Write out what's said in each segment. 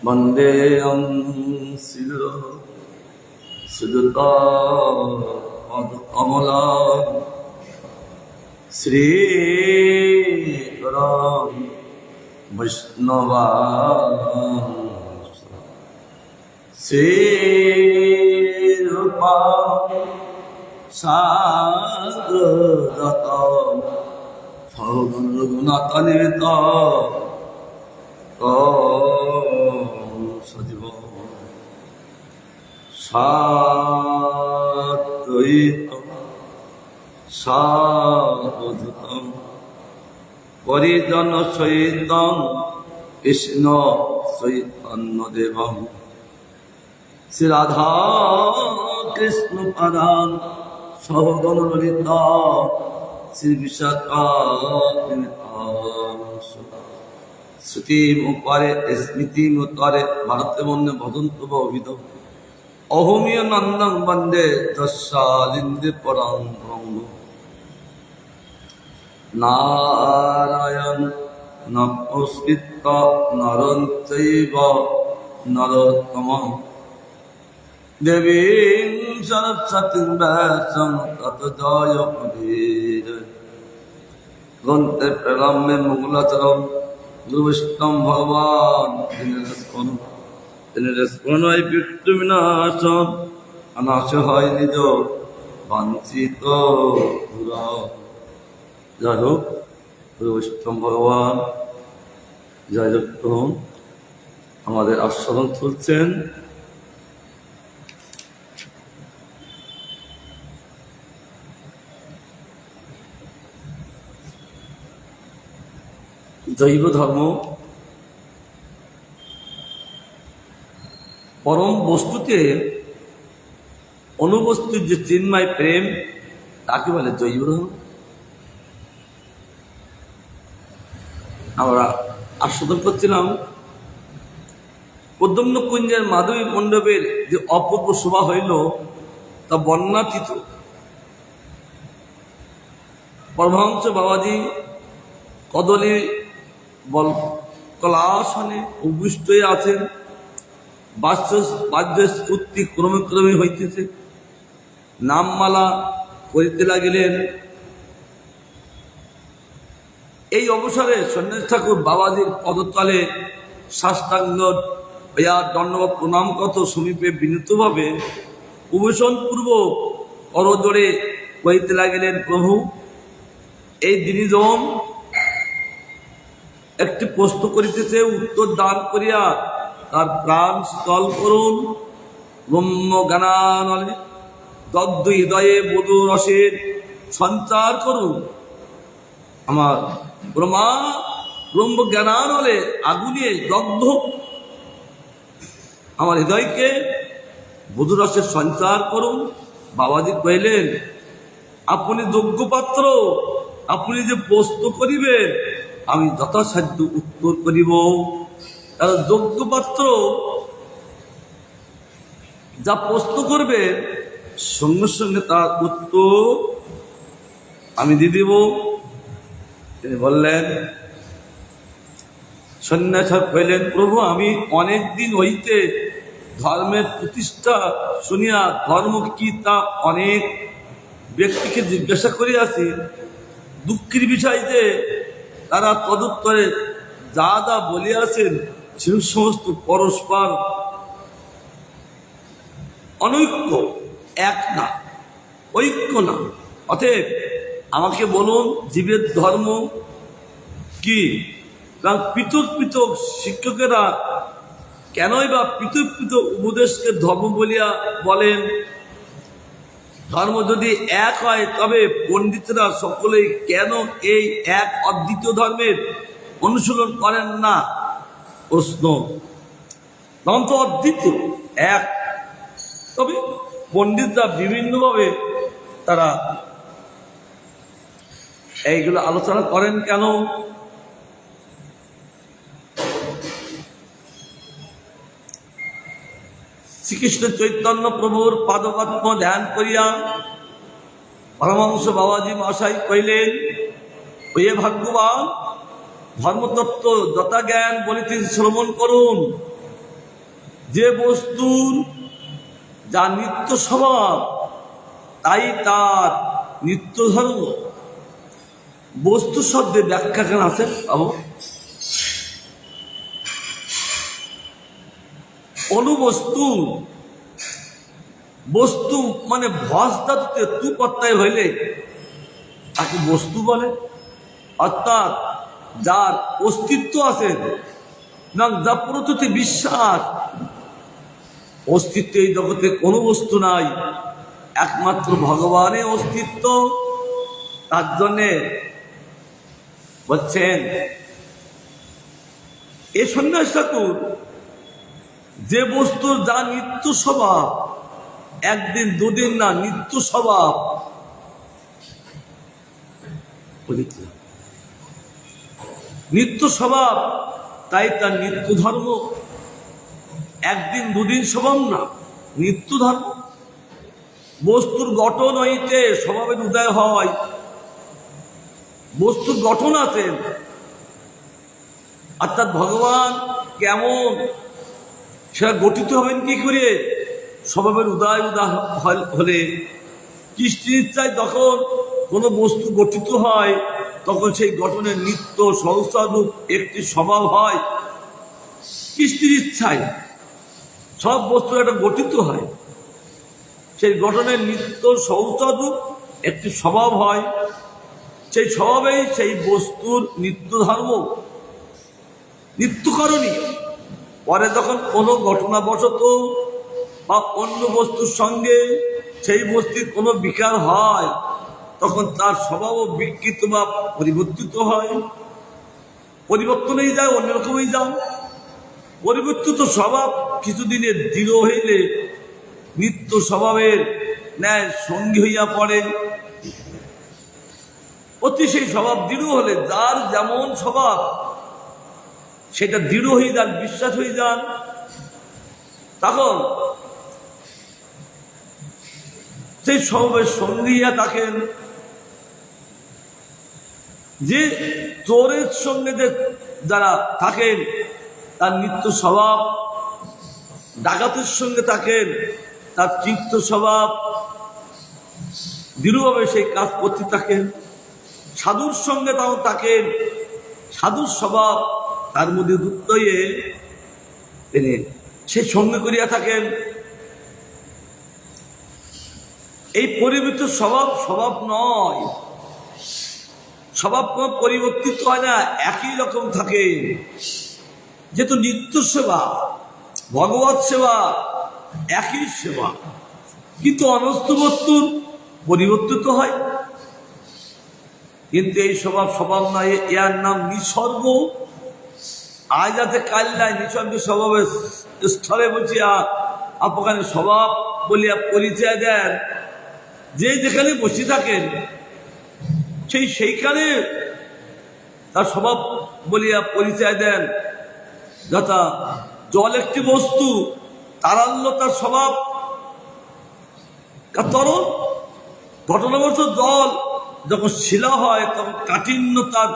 বন্দেয়ং শিল সুদতা কমলা শ্রীকরং বৈষ্ণবা শ্রীরূপা সাগরত রঘুনাথনিত সজীব সাদ্বৈত সাবধূতম পরিজন সহিতং কৃষ্ণ চৈতন্যদেবং শ্রী রাধা কৃষ্ণ পাদান সহগণ ললিতা শ্রী বিশাখা শ্রুতিমুপারে স্মৃতিমুতারে ভারতে বন্যে ভজন্ত অভিধ অহমীয় নন্দং বন্দে দশালিন্দে পরং ভঙ্গ নারায়ণ নমস্কৃত্য নরং চৈব নরোত্তমং দেবীং সরস্বতীং ব্যাসং ততো জয়মুদীর গ্রন্থে প্রলম্বে মঙ্গলাচরণ গুরু বৈষ্ণব ভগবান তিনি স্মরণ হয় মৃত্যু বিনাশন অনাশ হয় নিজ বাঞ্ছিত যাই হোক গুরু বৈষ্ণব ভগবান জয় যুক্ত আমাদের আস্বাদন চলছেন। জৈব ধর্ম পরম বস্তুতে অনুপস্থিত যে চিন্ময় প্রেম তাকে বলে জৈব ধর্ম। আমরা আস্বাদন করছিলাম পদ্মম্ন কুঞ্জের মাধবী মণ্ডপের যে অপূর্ব শোভা হইল তা বর্ণাতীত। পরমহংস বাবাজি কদলী বল কলাসনে উপবিষ্ট হয়ে আছেন, বাহ্য স্ফূর্তি ক্রমে ক্রমে হইতেছে, নামমালা করিতে লাগিলেন। এই অবসরে সন্ন্যাসী ঠাকুর বাবাজির পদতলে সাষ্টাঙ্গ হইয়া দণ্ডবত প্রণাম কত সমীপে বিনীতভাবে উপবেশন পূর্বক করজোড়ে কহিতে লাগিলেন, প্রভু এই দিনীজন একটি প্রশ্ন করিতেছে, উত্তর দান করিয়া তার প্রাণ স্থল করুন। ব্রহ্ম জ্ঞানানলে দগ্ধ হৃদয়ে মধু রসের সঞ্চার করুন। আমার ব্রহ্ম জ্ঞানানলে আগুনে দগ্ধ আমার হৃদয়কে মধু রসের সঞ্চার করুন। বাবাজি কহিলেন, আপনি যোগ্য পাত্র, আপনি যে প্রশ্ন করিবেন আমি যথাসাধ্য উত্তর করিব। যোগ্য পাত্র যা প্রশ্ন করবে সঙ্গে সঙ্গে তার উত্তর আমি দিয়ে দিব। তিনি বললেন, সন্ন্যাসী কহিলেন, প্রভু আমি অনেক দিন হইতে ধর্মের প্রতিষ্ঠা শুনিয়া ধর্ম কি তা অনেক ব্যক্তিকে জিজ্ঞাসা করিয়াছি। দুঃখের বিষয় যে তারা তদুত্তরে যা যা বলিয়াছেন সে সমস্ত পরস্পর অনৈক্য, এক না, ঐক্য না। অতএব আমাকে বলুন জীবের ধর্ম কি? কারণ পৃথক পৃথক শিক্ষকেরা কেনই বা পৃথক পৃথক উপদেশকে ধর্ম বলিয়া বলেন? ধর্ম যদি এক হয় তবে পণ্ডিতরা সকলেই কেন এই এক অদ্বিতীয় ধর্মের অনুশীলন করেন না? প্রশ্ন। ধর্ম তো অদ্বিতীয়, এক, তবে পণ্ডিতরা বিভিন্নভাবে তারা এইগুলো আলোচনা করেন কেন? শ্রীকৃষ্ণ চৈতন্য প্রভুর পাদপদ্ম ধ্যান করিয়া পরমহংস বাবাজি মহাশয় কইলেন, ওয়ে ভাগ্যবান, ধর্মতত্ত্ব যথা জ্ঞান বলিতে শ্রবণ করুন। যে বস্তুর যা নিত্য স্বভাব তাই তার নিত্য ধর্ম। বস্তু শব্দে ব্যাখ্যা কেন আছে বাবু? অনুবস্তু, বস্তু মানে ভস ধাতুতে তু প্রত্যয় হইলে তাকে বস্তু বলে, অর্থাৎ যার অস্তিত্ব আছে না, যা প্রতি বিশ্বাস অস্তিত্ব, এই জগতে কোনো বস্তু নাই, একমাত্র ভগবানের অস্তিত্ব। তার জন্যে বলছেন এ সন্ন্যাস ঠাকুর, যে বস্তুর যা নিত্য স্বভাব, একদিন দুদিন না, নিত্য স্বভাব, নিত্য স্বভাব তাই তার নিত্য ধর্ম। একদিন দুদিন স্বভাব না, নিত্য ধর্ম। বস্তুর গঠন হইতে স্বভাবের উদয় হয়। বস্তুর গঠন আছে, অর্থাৎ ভগবান কেমন সেটা গঠিত হবেন কি করে? স্বভাবের উদয় হলে। কৃষ্ণের ইচ্ছায় যখন কোনো বস্তু গঠিত হয় তখন সেই গঠনের নিত্য সহস্ররূপ একটি স্বভাব হয়। কৃষ্ণের ইচ্ছায় সব বস্তু একটা গঠিত হয়, সেই গঠনের নিত্য সহস্ররূপ একটি স্বভাব হয়। সেই স্বভাবেই সেই বস্তুর নিত্য ধর্ম, নিত্যকরণী। পরে যখন কোনো ঘটনাবশত বা অন্য বস্তুর সঙ্গে সেই বস্তুর কোনো বিকার হয় তখন তার স্বভাবও বিকৃত বা পরিবর্তিত হয়। পরিবর্তনেই যায়, অন্যরকমই যায়। পরিবর্তিত স্বভাব কিছুদিনের দৃঢ় হইলে নিত্য স্বভাবের ন্যায় সঙ্গী হইয়া পড়ে। অতি সেই স্বভাব দৃঢ় হলে যার যেমন স্বভাব সেটা দৃঢ় হয়ে যান, বিশ্বাস হয়ে যান, তখন সেই স্বভাবের সঙ্গী হইয়া থাকেন। যে চোরের সঙ্গে যে যারা থাকেন তার নিত্য স্বভাব, ডাকাতের সঙ্গে থাকেন তার চিত্ত স্বভাব, দৃঢ়ভাবে সেই কাজ করতে থাকেন। সাধুর সঙ্গে তাও থাকেন, সাধুর স্বভাব তার মধ্যে যুক্ত হয়ে সেই সঙ্গে করিয়া থাকেন। এই পরিবর্তিত স্বভাব স্বভাব নয়, স্বভাব কোনো পরিবর্তিত হয় না, একই রকম থাকে। যেহেতু নিত্য সেবা, ভগবত সেবা একই সেবা, কিন্তু অনস্ত বস্তুর পরিবর্তিত হয়। কিন্তু এই স্বভাব স্বভাব নয়, এর নাম নিসর্গ। আজ আছে কাল নাই, নিসর্গ স্বভাবের স্থলে বসিয়া আপনার স্বভাব বলিয়া পরিচয় দেন। যে যেখানে বসে থাকেন সেইখানে তার স্বভাব বলিয়া পরিচয় দেন। যথা জল একটি বস্তু, তারাল্য তার স্বভাব তরল। ঘটনাবশত জল যখন শিলা হয় তখন কাঠিন্য তার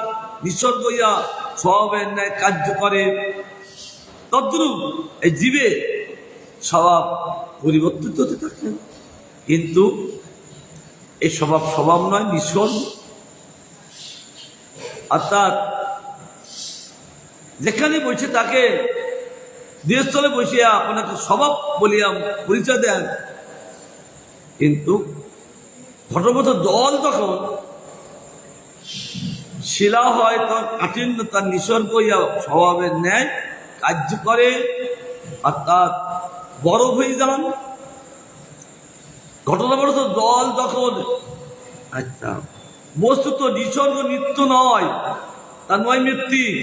নিসর্গ হইয়া স্বভাবের ন্যায় কার্য করে। তদ্রূপ এই জীবে স্বভাব পরিবর্তিত হতে থাকে, কিন্তু এই স্বভাব স্বভাব নয়, নিসর্গ। অর্থাৎ যেখানে বসে থাকে, দেশস্থলে বসিয়া আপনাকে স্বভাব বলিয়া পরিচয় দেন, কিন্তু ঘটবত জল যখন শিলা হয় তখন কাঠিন্য তার নিসর্গ হইয়া স্বভাবের ন্যায় কার্য করে, অর্থাৎ বরফ হয়ে যান। ঘটনাবশত জল যখন বস্তুত নিসর্গ নিত্য নয়, তার নৈমিত্তিক,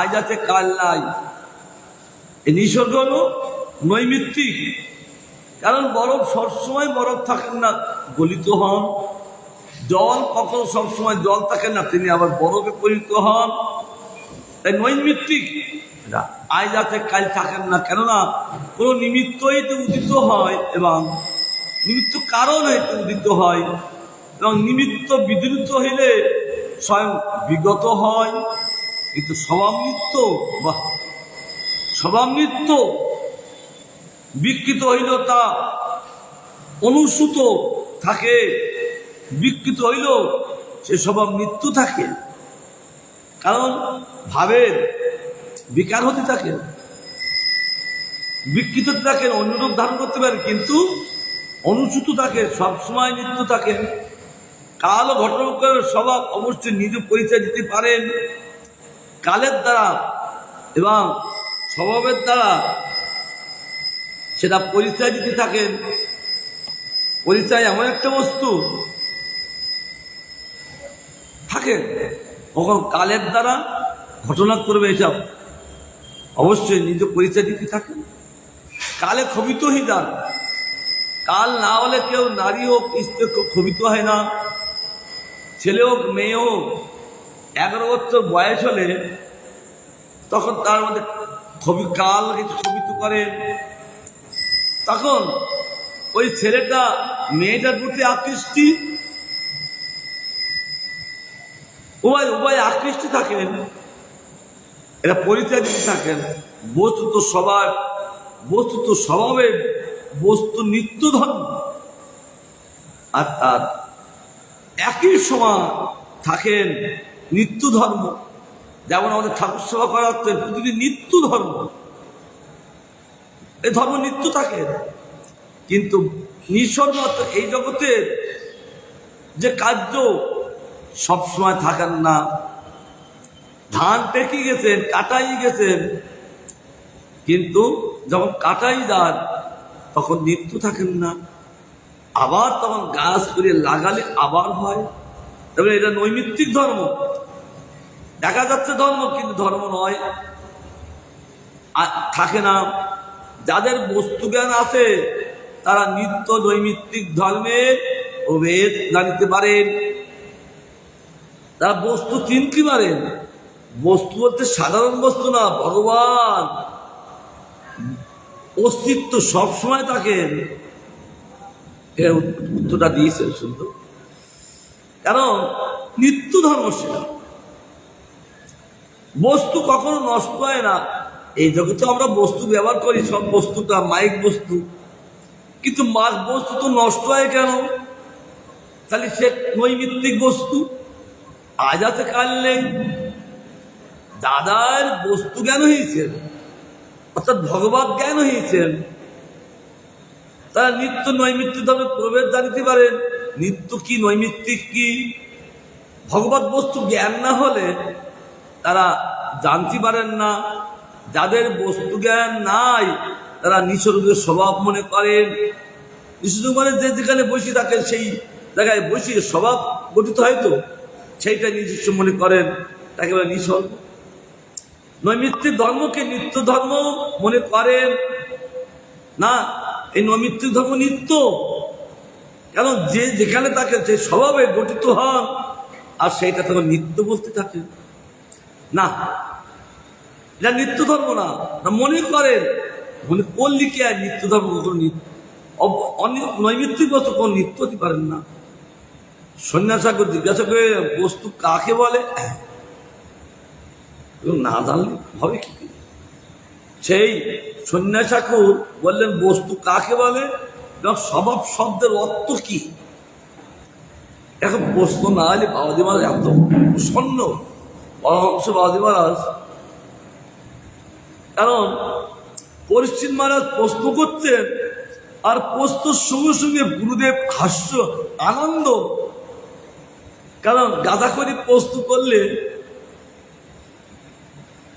আজ আছে কাল নাই। এই নিসর্গ হল নৈমিত্তিক, কারণ বরফ সবসময় বরফ থাকেন না, গলিত হন। জল কখনো সবসময় জল থাকেন না, তিনি আবার বরফে পরিণত হন। তাই নৈমিত্তিক, আজ আছে কাল থাকেন না, কেননা কোনো নিমিত্ত হইতে উদিত হয় এবং নিমিত্ত কারণ হইতে উদিত হয়, এবং নিমিত্ত বিদৃত হইলে স্বয়ং বিগত হয়। কিন্তু স্বভাব নিত্য, বা স্বভাব নিত্য, বিকৃত হইল তা অনুসূত থাকে, বিকৃত হইল সে স্বভাব মৃত্যু থাকে। কারণ ভাবের বিকার হতে থাকে, বিকৃত থাকেন, অন্যরূপ ধারণ করতে পারে, কিন্তু অনুসূত থাকে, সবসময় নিত্য থাকেন। কাল ও ঘটনার স্বভাব অবশ্যই নিজ পরিচয় দিতে পারেন কালের দ্বারা এবং স্বভাবের দ্বারা, সেটা পরিচয় দিতে থাকেন। পরিচয় এমন একটা বস্তু থাকে, কখন কালের দ্বারা ঘটনা করবে, এসব অবশ্যই নিজ পরিচয় দিতে থাকেন। কালে ক্ষোভিত হয়ে যান, কাল না হলে কেউ নারী হোক স্ত্রী ক্ষোভিত হয় না, ছেলে হোক মেয়ে হোক। 11 বছর বয়স হলে তখন তার মধ্যে কাল কিছু ক্ষোভিত করে, তখন ওই ছেলেটা মেয়েটার প্রতি আকৃষ্টি, উভয় আকৃষ্টি থাকেন, এরা পরিচয় দিতে থাকেন। বস্তুত স্বভাবের বস্তু নিত্য ধর্ম, আর তার একই সময় থাকেন নিত্য ধর্ম। যেমন আমাদের ঠাকুর সেবা করা হচ্ছে প্রতিদিন নিত্য ধর্ম, এই ধর্ম নিত্য থাকে। কিন্তু নিঃস্বর্গ এই জগতের যে কার্য সবসময় থাকেন না। ধান পেকে গেছেন, কাটাই গেছেন, কিন্তু যখন কাটাই যান তখন নিত্য থাকেন না, আবার তখন গাছ করে লাগালে আবার হয়। তবে এটা নৈমিত্তিক ধর্ম, দেখা যাচ্ছে ধর্ম কিন্তু ধর্ম নয়, থাকে না। যাদের বস্তু জ্ঞান আছে তারা নিত্য নৈমিত্তিক ধর্মের প্রভেদ জানিতে পারেন, তারা বস্তু চিনতে পারেন। বস্তু বলতে সাধারণ বস্তু না, ভগবান অস্তিত্ব সবসময় থাকেন। এর উত্তরটা দিয়েছে সুন্দর, কারণ নিত্য ধর্ম সেটা। বস্তু কখনো নষ্ট হয় না। এই জগতে আমরা বস্তু ব্যবহার করি, সব বস্তুটা মাইক বস্তু, কিন্তু বস্তু তো নষ্ট হয় কেন? তাহলে সে নৈমিত্তিক বস্তু, আজ আছে কাল নেই। দাদার বস্তু জ্ঞান হয়েছেন, অর্থাৎ ভগবত জ্ঞান হয়েছেন, তারা নিত্য নৈমিত্তিক ধর্মে প্রভেদ জানিতে পারেন। নিত্য কি নৈমিত্তিক কি ভগবত বস্তু জ্ঞান না হলে তারা জানতে পারেন না। যাদের বস্তু জ্ঞান নাই তারা নিসর্গের স্বভাব মনে করেন। নিসর্গ মানে যে যেখানে বসে থাকেন সেই জায়গায় বসে স্বভাব গঠিত হয়তো সেইটা নিজস্ব মনে করেন, তাকে বলে নিসর্গ। নৈমিত্তিক ধর্মকে নিত্য ধর্ম মনে করেন না, এই নৈমিত্তিক ধর্ম নিত্য। কেন? যে যেখানে থাকে সেই স্বভাবে গঠিত হন, আর সেইটা তখন নিত্য বলতে থাকে না, এটা নিত্য ধর্ম না। মনে করেন, মনে করলি কি আর নিত্য ধর্ম নৈমিত্তিক বস্তু কোন নিত্য হতে পারেন না। সন্ন্যাসাগর জিজ্ঞাসা করে বস্তু কাকে বলে, না জানলে হবে কি? সেই সন্ন্যাসাকুর বললেন বস্তু কাকে বলে এবং স্বভাব শব্দের অর্থ কি। এখন প্রশ্ন না হলে বাবাজি মহারাজ এত প্রসন্ন, পরমহংস বাবাজি মহারাজ, কারণ পরিচিত মহারাজ প্রশ্ন করছেন, আর প্রশ্নের সঙ্গে সঙ্গে গুরুদেব হাস্য আনন্দ। কারণ গাদা করে প্রশ্ন করলে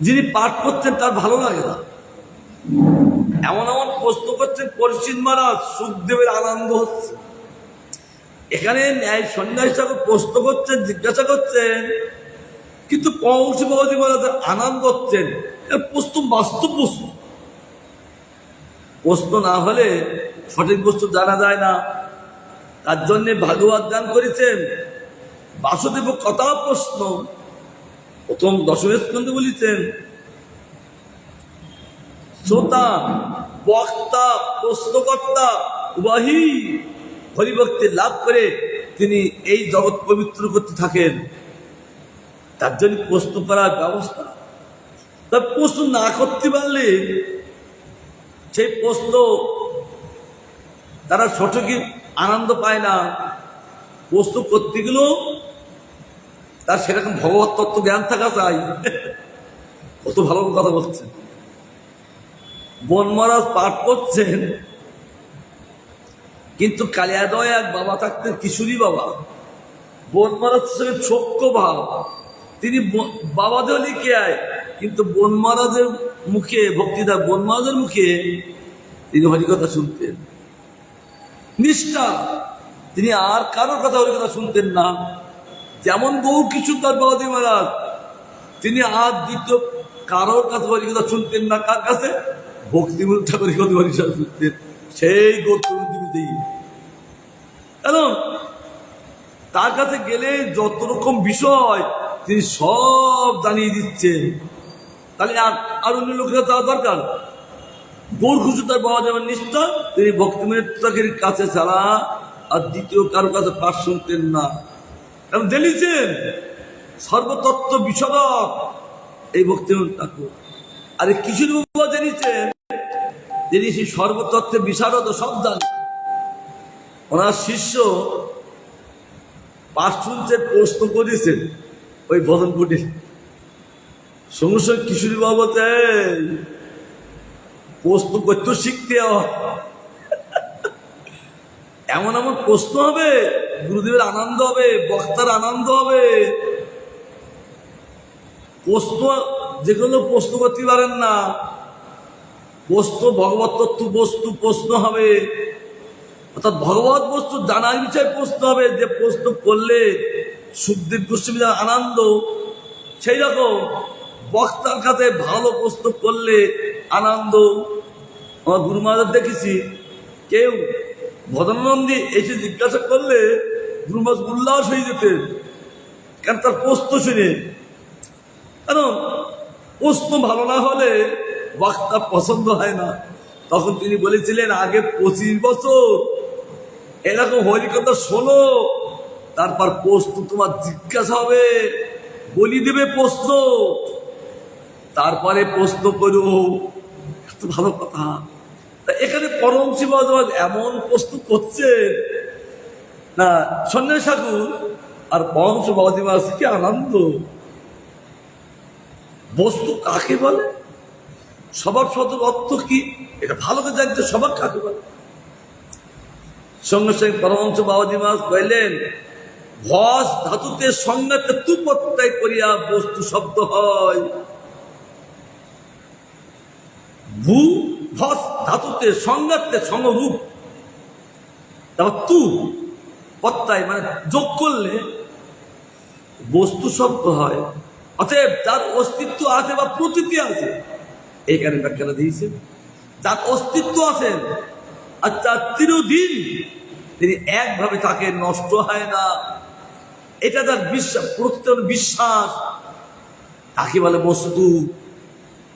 যিনি পাঠ করছেন তার ভালো লাগে না, এমন এমন প্রশ্ন করছেন পরিচিত মহারাজ, সুখদেবের আনন্দ হচ্ছে। এখানে ন্যায় সন্ন্যাসী ঠাকুর প্রশ্ন করছেন, জিজ্ঞাসা করছেন, কিন্তু পরমহংস বাবাজি মহারাজ আনন্দ হচ্ছেন। প্রশ্ন বাস্তব প্রশ্ন, প্রশ্ন না হলে সঠিক বস্তু জানা যায় না। তার জন্যে ভাগবত দান করেছেন বাসুদেব কথা প্রশ্ন, প্রথম দশম স্কন্ধে বলেছেন শ্রোতা বক্তা প্রশ্নকর্তা উভয়ই হরিভক্তি লাভ করে তিনি এই জগৎ পবিত্র করতে থাকেন। তার জন্য প্রশ্ন করার ব্যবস্থা। তার প্রশ্ন না করতে পারলে সেই প্রশ্ন তারা সঠিক আনন্দ পায় না। প্রশ্ন করতে গেলেও তার সেরকম ভগবত তত্ত্ব জ্ঞান থাকা চাই। কত ভালো কথা বলছেন। বন মহারাজ পাঠ করছেন, কিন্তু কালিয়াদয় এক বাবা থাকতেন, কিশোরী বাবা। বন মহারাজ সঙ্গে ছোট্ট ভাব, তিনি বাবাদেও লিখে আয়, কিন্তু বন মহারাজের মুখে ভক্তিদার বন মহারাজের মুখে তিনি হরিকথা শুনতেন। নিষ্ঠা, তিনি আর কারোর কথা হরিকথা শুনতেন না। যেমন গৌর কিশোরদাস বাবাজি মহারাজ, তিনি আর দ্বিতীয় কারোর কাছে হরিকথা শুনতেন না। কার কাছে? ভক্তিমূল ঠাকুরের কথা হরিকথা শুনতেন, সেই গৌতমী। কারণ তার কাছে গেলে যত রকম বিষয় তিনি সব জানিয়ে দিচ্ছেন। তাহলে আর অন্য লোকেরা যাওয়া দরকার। গৌর কিশোরদাস বাবা যেমন নিষ্ঠা, তিনি ভক্তিমূল ঠাকুরের কাছে ছাড়া আর দ্বিতীয় কারোর কাছে পাঠ শুনতেন না। কারণ জেনেছেন সর্বতত্ত্ব বিশারদ এই ভক্তিমূল ঠাকুর। আর এই কিশোর বাবা জেনেছেন যিনি সেই সর্বতত্ত্বের বিশারদ সব জানেন। ওনার শিষ্য পাঠ শুনছে, প্রশ্ন করেছেন ওই ভজন কুটি। সঙ্গে সঙ্গে কিশোরী বাবা প্রশ্ন করতেও শিখতে হয়। এমন এমন প্রশ্ন হবে, গুরুদেবের আনন্দ হবে, বক্তার আনন্দ হবে। প্রশ্ন যেগুলো প্রশ্ন করতে পারেন না, প্রশ্ন ভগবত তত্ত্ব বস্তু প্রশ্ন হবে, অর্থাৎ ভগবত বস্তু জানার বিষয়ে প্রশ্ন হবে। যে প্রশ্ন করলে সুখদেব গোস্বামীর আনন্দ, সেই রকম বক্তার কাছে ভালো প্রশ্ন করলে আনন্দ। আমার গুরু মহারাজ দেখেছি, কেউ ভজনানন্দী এসে জিজ্ঞাসা করলে গুরু মহারাজ উল্লাস হয়ে যেতেন, কারণ তার প্রশ্ন শুনে। কারণ প্রশ্ন ভালো না হলে বক্তা পছন্দ হয় না। তখন তিনি বলেছিলেন, আগে 25 বছর এরকম হরিকথা শোনো, তারপর প্রশ্ন তোমার জিজ্ঞাসা হবে, বলি দেবে প্রশ্ন, তারপরে প্রশ্ন করো। এত ভালো কথা। তা এখানে পরমহংস মহারাজ এমন প্রশ্ন করছে না, সন্ন্যাসী ঠাকুর আর পরমহংস বাবাজি মহারাজ, কি আনন্দ। বস্তু কাকে বলে, স্বভাব শব্দের অর্থ কি, এটা ভালো করে জানতে স্বভাব কাকে বলে। সঙ্গে সঙ্গে পরমহংস বাবাজি মহারাজ কইলেন, ভস ধাতুতে সংজ্ঞাতে তু প্রত্যয় করিয়া বস্তু শব্দ হয়। ভূ ভস ধাতুতে সংজ্ঞাতে সমরূপ, তারপর তু প্রত্যয় মানে যোগ করলে বস্তু শব্দ হয়। অতএব যার অস্তিত্ব আছে বা প্রতীতি আছে, এইখানে ব্যাখ্যাটা দিয়েছে, যার অস্তিত্ব আছেন আচ্ছা চিরদিন তিনি একভাবে তাকে নষ্ট হয় না, এটা তার বিশ্বাস, প্রত্যেক বিশ্বাস, তাকে বলে বস্তু।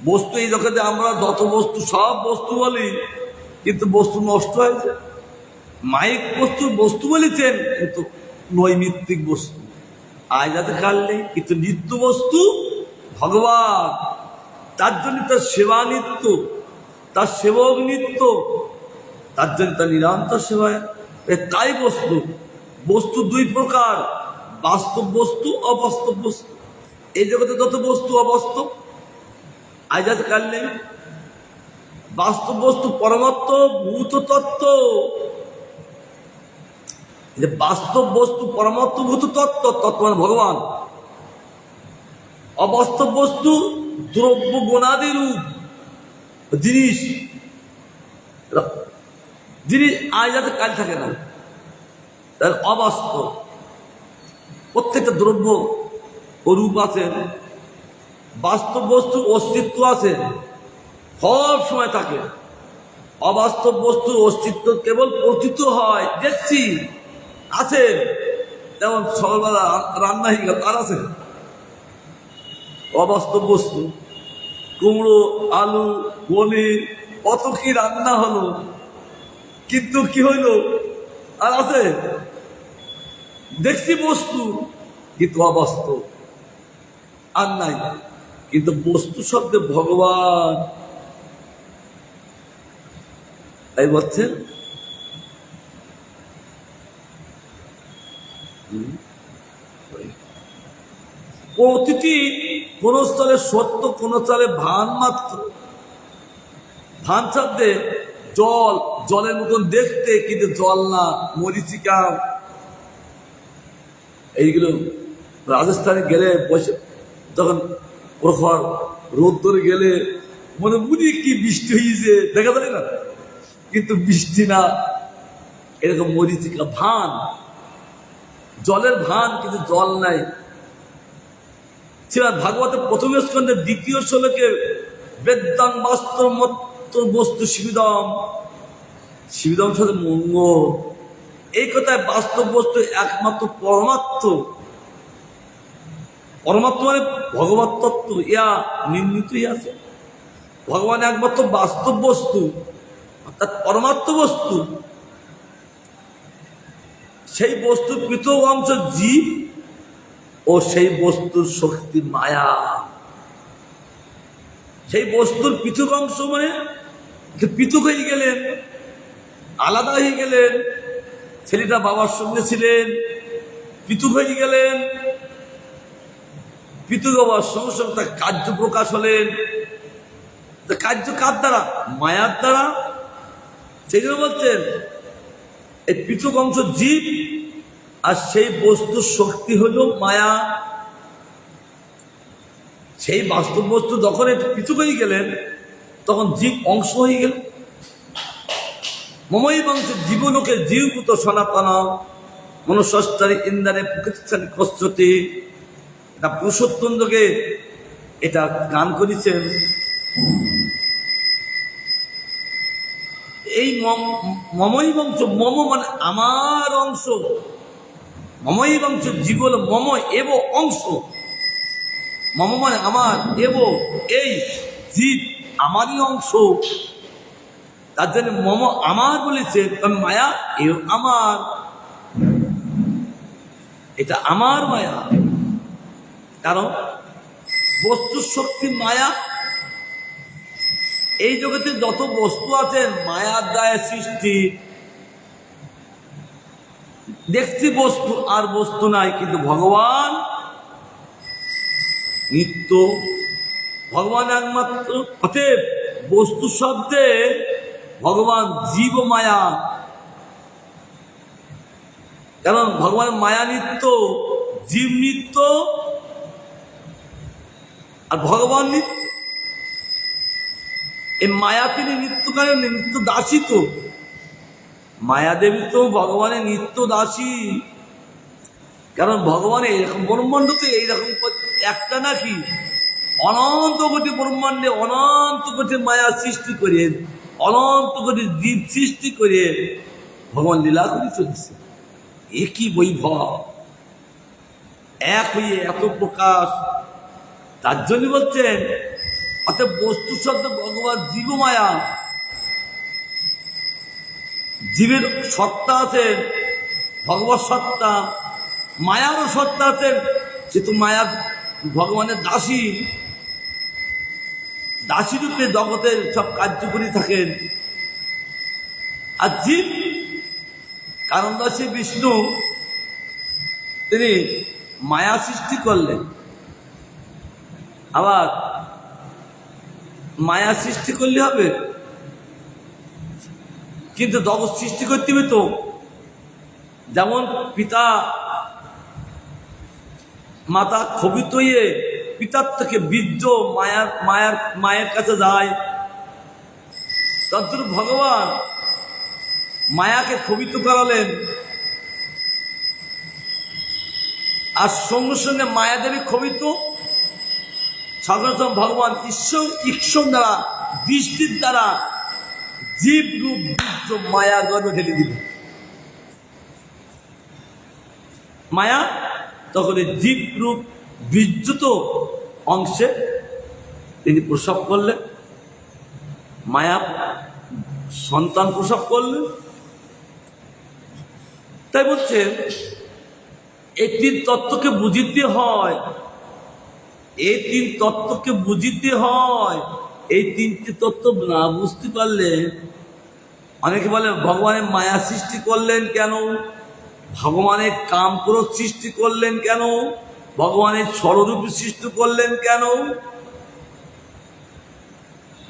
বস্তু এই জগতে আমরা যত বস্তু সব বস্তু বলি, কিন্তু বস্তু নষ্ট হয়েছে। মাইক বস্তু বস্তু বলেছেন, কিন্তু নৈমিত্তিক বস্তু, আজ যাতে কাল নেই, কিন্তু নিত্য বস্তু ভগবান। তার জন্য তার সেবা নিত্য, তার সেবক নিত্য, তার জন্য তার নিরন্তর সেবায়। তাই বস্তু, বস্তু দুই প্রকার, বাস্তব বস্তু অবাস্তব বস্তু। এই জগতে যত বস্তু অবাস্তব, আজ যাতে কাল নেই। বাস্তব বস্তু পরমাত্ম ভূত তত্ত্ব, যে বাস্তব বস্তু পরমাত্ম ভূত তত্ত্ব, তত্ত্ব মানে ভগবান। অবাস্তব বস্তু দ্রব্য গুণাদি রূপ জিনিস, জিনিস আজ যাতে কাল থাকে না, তার অবাস্তব। প্রত্যেকটা দ্রব্য ও রূপ আছে, বাস্তব বস্তুর অস্তিত্ব আছে, সব সময় থাকে। অবাস্তব বস্তুর অস্তিত্ব কেবল প্রতীত হয়, দেখছি আছে। যেমন সকালবেলা রান্না হয়ে গেল, আর আছে অবাস্তব বস্তু, কুমড়ো, আলু, পনির, কত কি রান্না হলো, কিন্তু কি হইল, আর আছে, দেখছি বস্তু, কিন্তু অবাস্তব, আর নাই। কিন্তু বস্তু শব্দে ভগবান, তাই বলছেন প্রতিটি কোন স্থলে সত্য, কোন স্থলে ভান মাত্র। ভান ছাড়তে জল, জলের মতন দেখতে, কিন্তু জল না, মরিচিকা। এইগুলো রাজস্থানে গেলে বসে তখন প্রখর রোদ ধরে গেলে মনে বুঝি কি বৃষ্টি হয়েছে, দেখা যায় না, কিন্তু বৃষ্টি না, এরকম মরিচিকা ভান, জলের ভান কিন্তু জল নাই। শ্রীমদ্ ভাগবতের প্রথম স্কন্ধে দ্বিতীয় শ্লোকে বেদাং বাস্তব বস্তু শিবিদম, শিবিদম সাথে মঙ্গ, এই কথায় বাস্তব বস্তু একমাত্র পরমাত্ম। পরমাত্ম মানে ভগবত তত্ত্ব, ইয়া নির্ণীতই আছে। ভগবান একমাত্র বাস্তব বস্তু, অর্থাৎ পরমাত্ম বস্তু। সেই বস্তুর পৃথক অংশ জীব, ও সেই বস্তুর শক্তি মায়া। সেই বস্তুর পৃথক অংশ মানে পৃথক হয়ে গেলেন, আলাদা হয়ে গেলেন। ছেলেটা বাবার সঙ্গে ছিলেন, পৃথক হয়ে গেলেন, পৃথক হওয়ার সঙ্গে সঙ্গে তার কার্য প্রকাশ হলেন। কার্য কার দ্বারা? মায়ার দ্বারা। সেই জন্য বলছেন এই পৃথক অংশ জীব, আর সেই বস্তুর শক্তি হল মায়া। সেই বাস্তব বস্তু যখন একটু পৃথক হয়ে গেলেন, তখন জীব অংশ হয়ে গেল। মমই বংশ জীবলোকে জীবভূত সনাতন মনুষ্যস্তারি ইন্দ্রানে প্রকৃতিস্থানী কষ্টতে। এটা পুরুষোত্তম যোগে এটা গান করেছেন। এই মমই বংশ, মম মানে আমার অংশ, মমই বংশ জীবন মম এব অংশ। মম মানে আমার, এব এই জীব আমারই অংশ। তার জন্য মম আমার বলেছে, মায়া এও আমার, এটা আমার মায়া। কারণ বস্তুর শক্তি মায়া। এই জগতে যত বস্তু আছে মায়ার দ্বারা সৃষ্টি। দেখছি বস্তু আর বস্তু নাই, কিন্তু ভগবান নিত্য, ভগবান একমাত্র। অতএব বস্তু শব্দে ভগবান জীব মায়া, কারণ ভগবান মায়া নিত্য, জীব নিত্য, আর ভগবান নিত্য। এই মায়া তিনি নিত্যকালীন নিত্য দাসী। তো মায়াদেবী তো ভগবানের নিত্য দাসী, কারণ ভগবানের এরকম ব্রহ্মাণ্ড তো এইরকম একটা নাকি, অনন্ত কোটি ব্রহ্মাণ্ডে অনন্ত কোটি মায়া সৃষ্টি করে, অনন্ত কোটি জীব সৃষ্টি করে ভগবান লীলা করে চলছে। একই বৈভব, এক হয়ে এত প্রকাশ। তার জন্য বলছেন অর্থাৎ বস্তু শব্দ ভগবান জীব মায়া। জীবের সত্তা আছেন, ভগবত সত্তা, মায়ারও সত্তা আছেন, সে তো মায়া ভগবানের দাসী। দাসী রূপে জগতের সব কার্য করে থাকেন। আর জীব কারণ দাসী বিষ্ণু, তিনি মায়া সৃষ্টি করলেন। আবার মায়া সৃষ্টি করলে হবে, কিন্তু জগৎ সৃষ্টি করতে হবে তো। যেমন পিতা মাতা ক্ষোভিত হয়ে পিতার থেকে বীর্য মায়ের কাছে যায়, তদ্রূপ ভগবান মায়াকে ক্ষোভিত করালেন, আর সঙ্গে সঙ্গে মায়াদেবী ক্ষোভিত। সাধারণত ভগবান ঈশ্বর দ্বারা, দৃষ্টির দ্বারা জীব রূপ বীর্য মায়া গর্ভে ঢেলে দিল। মায়া তখন জীব রূপ বীর্যত অংশে তিনি প্রসব করলেন, মায়া সন্তান প্রসব করলেন। তাই বলছেন এই তিন তত্ত্বকে বুঝিতে হয়, এই তিন তত্ত্বকে বুঝিতে হয়। এই তিনটি তত্ত্ব না বুঝতে পারলে অনেকে বলে ভগবানের মায়া সৃষ্টি করলেন কেন, ভগবানের কামক্রোধ সৃষ্টি করলেন কেন, ভগবানের ষড়রূপী সৃষ্টি করলেন কেন?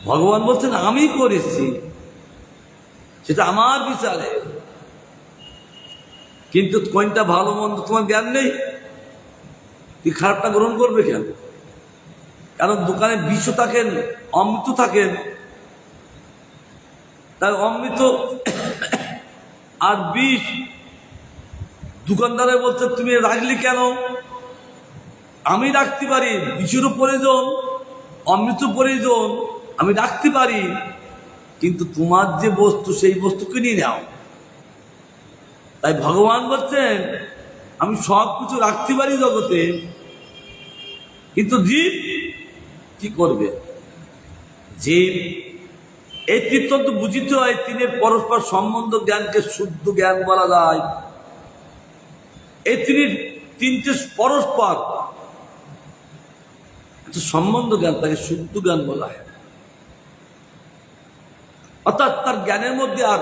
ভগবান বলছেন আমি করেছি, সেটা আমার বিচারে। কিন্তু কোনটা ভালো মন্দ তোমার জ্ঞান নেই, তুই খারাপটা গ্রহণ করবে কেন? কারণ দোকানে বিষও থাকেন, অমৃত থাকেন। তাই অমৃত আর বিষ দোকানদারে বলছে তুমি রাখলি কেন? আমি রাখতে পারি, বিষেরও প্রয়োজন, অমৃত প্রয়োজন, আমি রাখতে পারি, কিন্তু তোমার যে বস্তু সেই বস্তু কিনে নাও। তাই ভগবান বলছেন আমি সব কিছু রাখতে পারি জগতে, কিন্তু জীব কি করবে? জীব এই তৃতীয়ত বুঝিতে হয়, তিনের পরস্পর সম্বন্ধ জ্ঞানকে শুদ্ধ জ্ঞান বলা যায়। এই তিনটে পরস্পর একটা সম্বন্ধ জ্ঞান, তাকে শুদ্ধ জ্ঞান বলা হয়। অর্থাৎ তার জ্ঞানের মধ্যে আর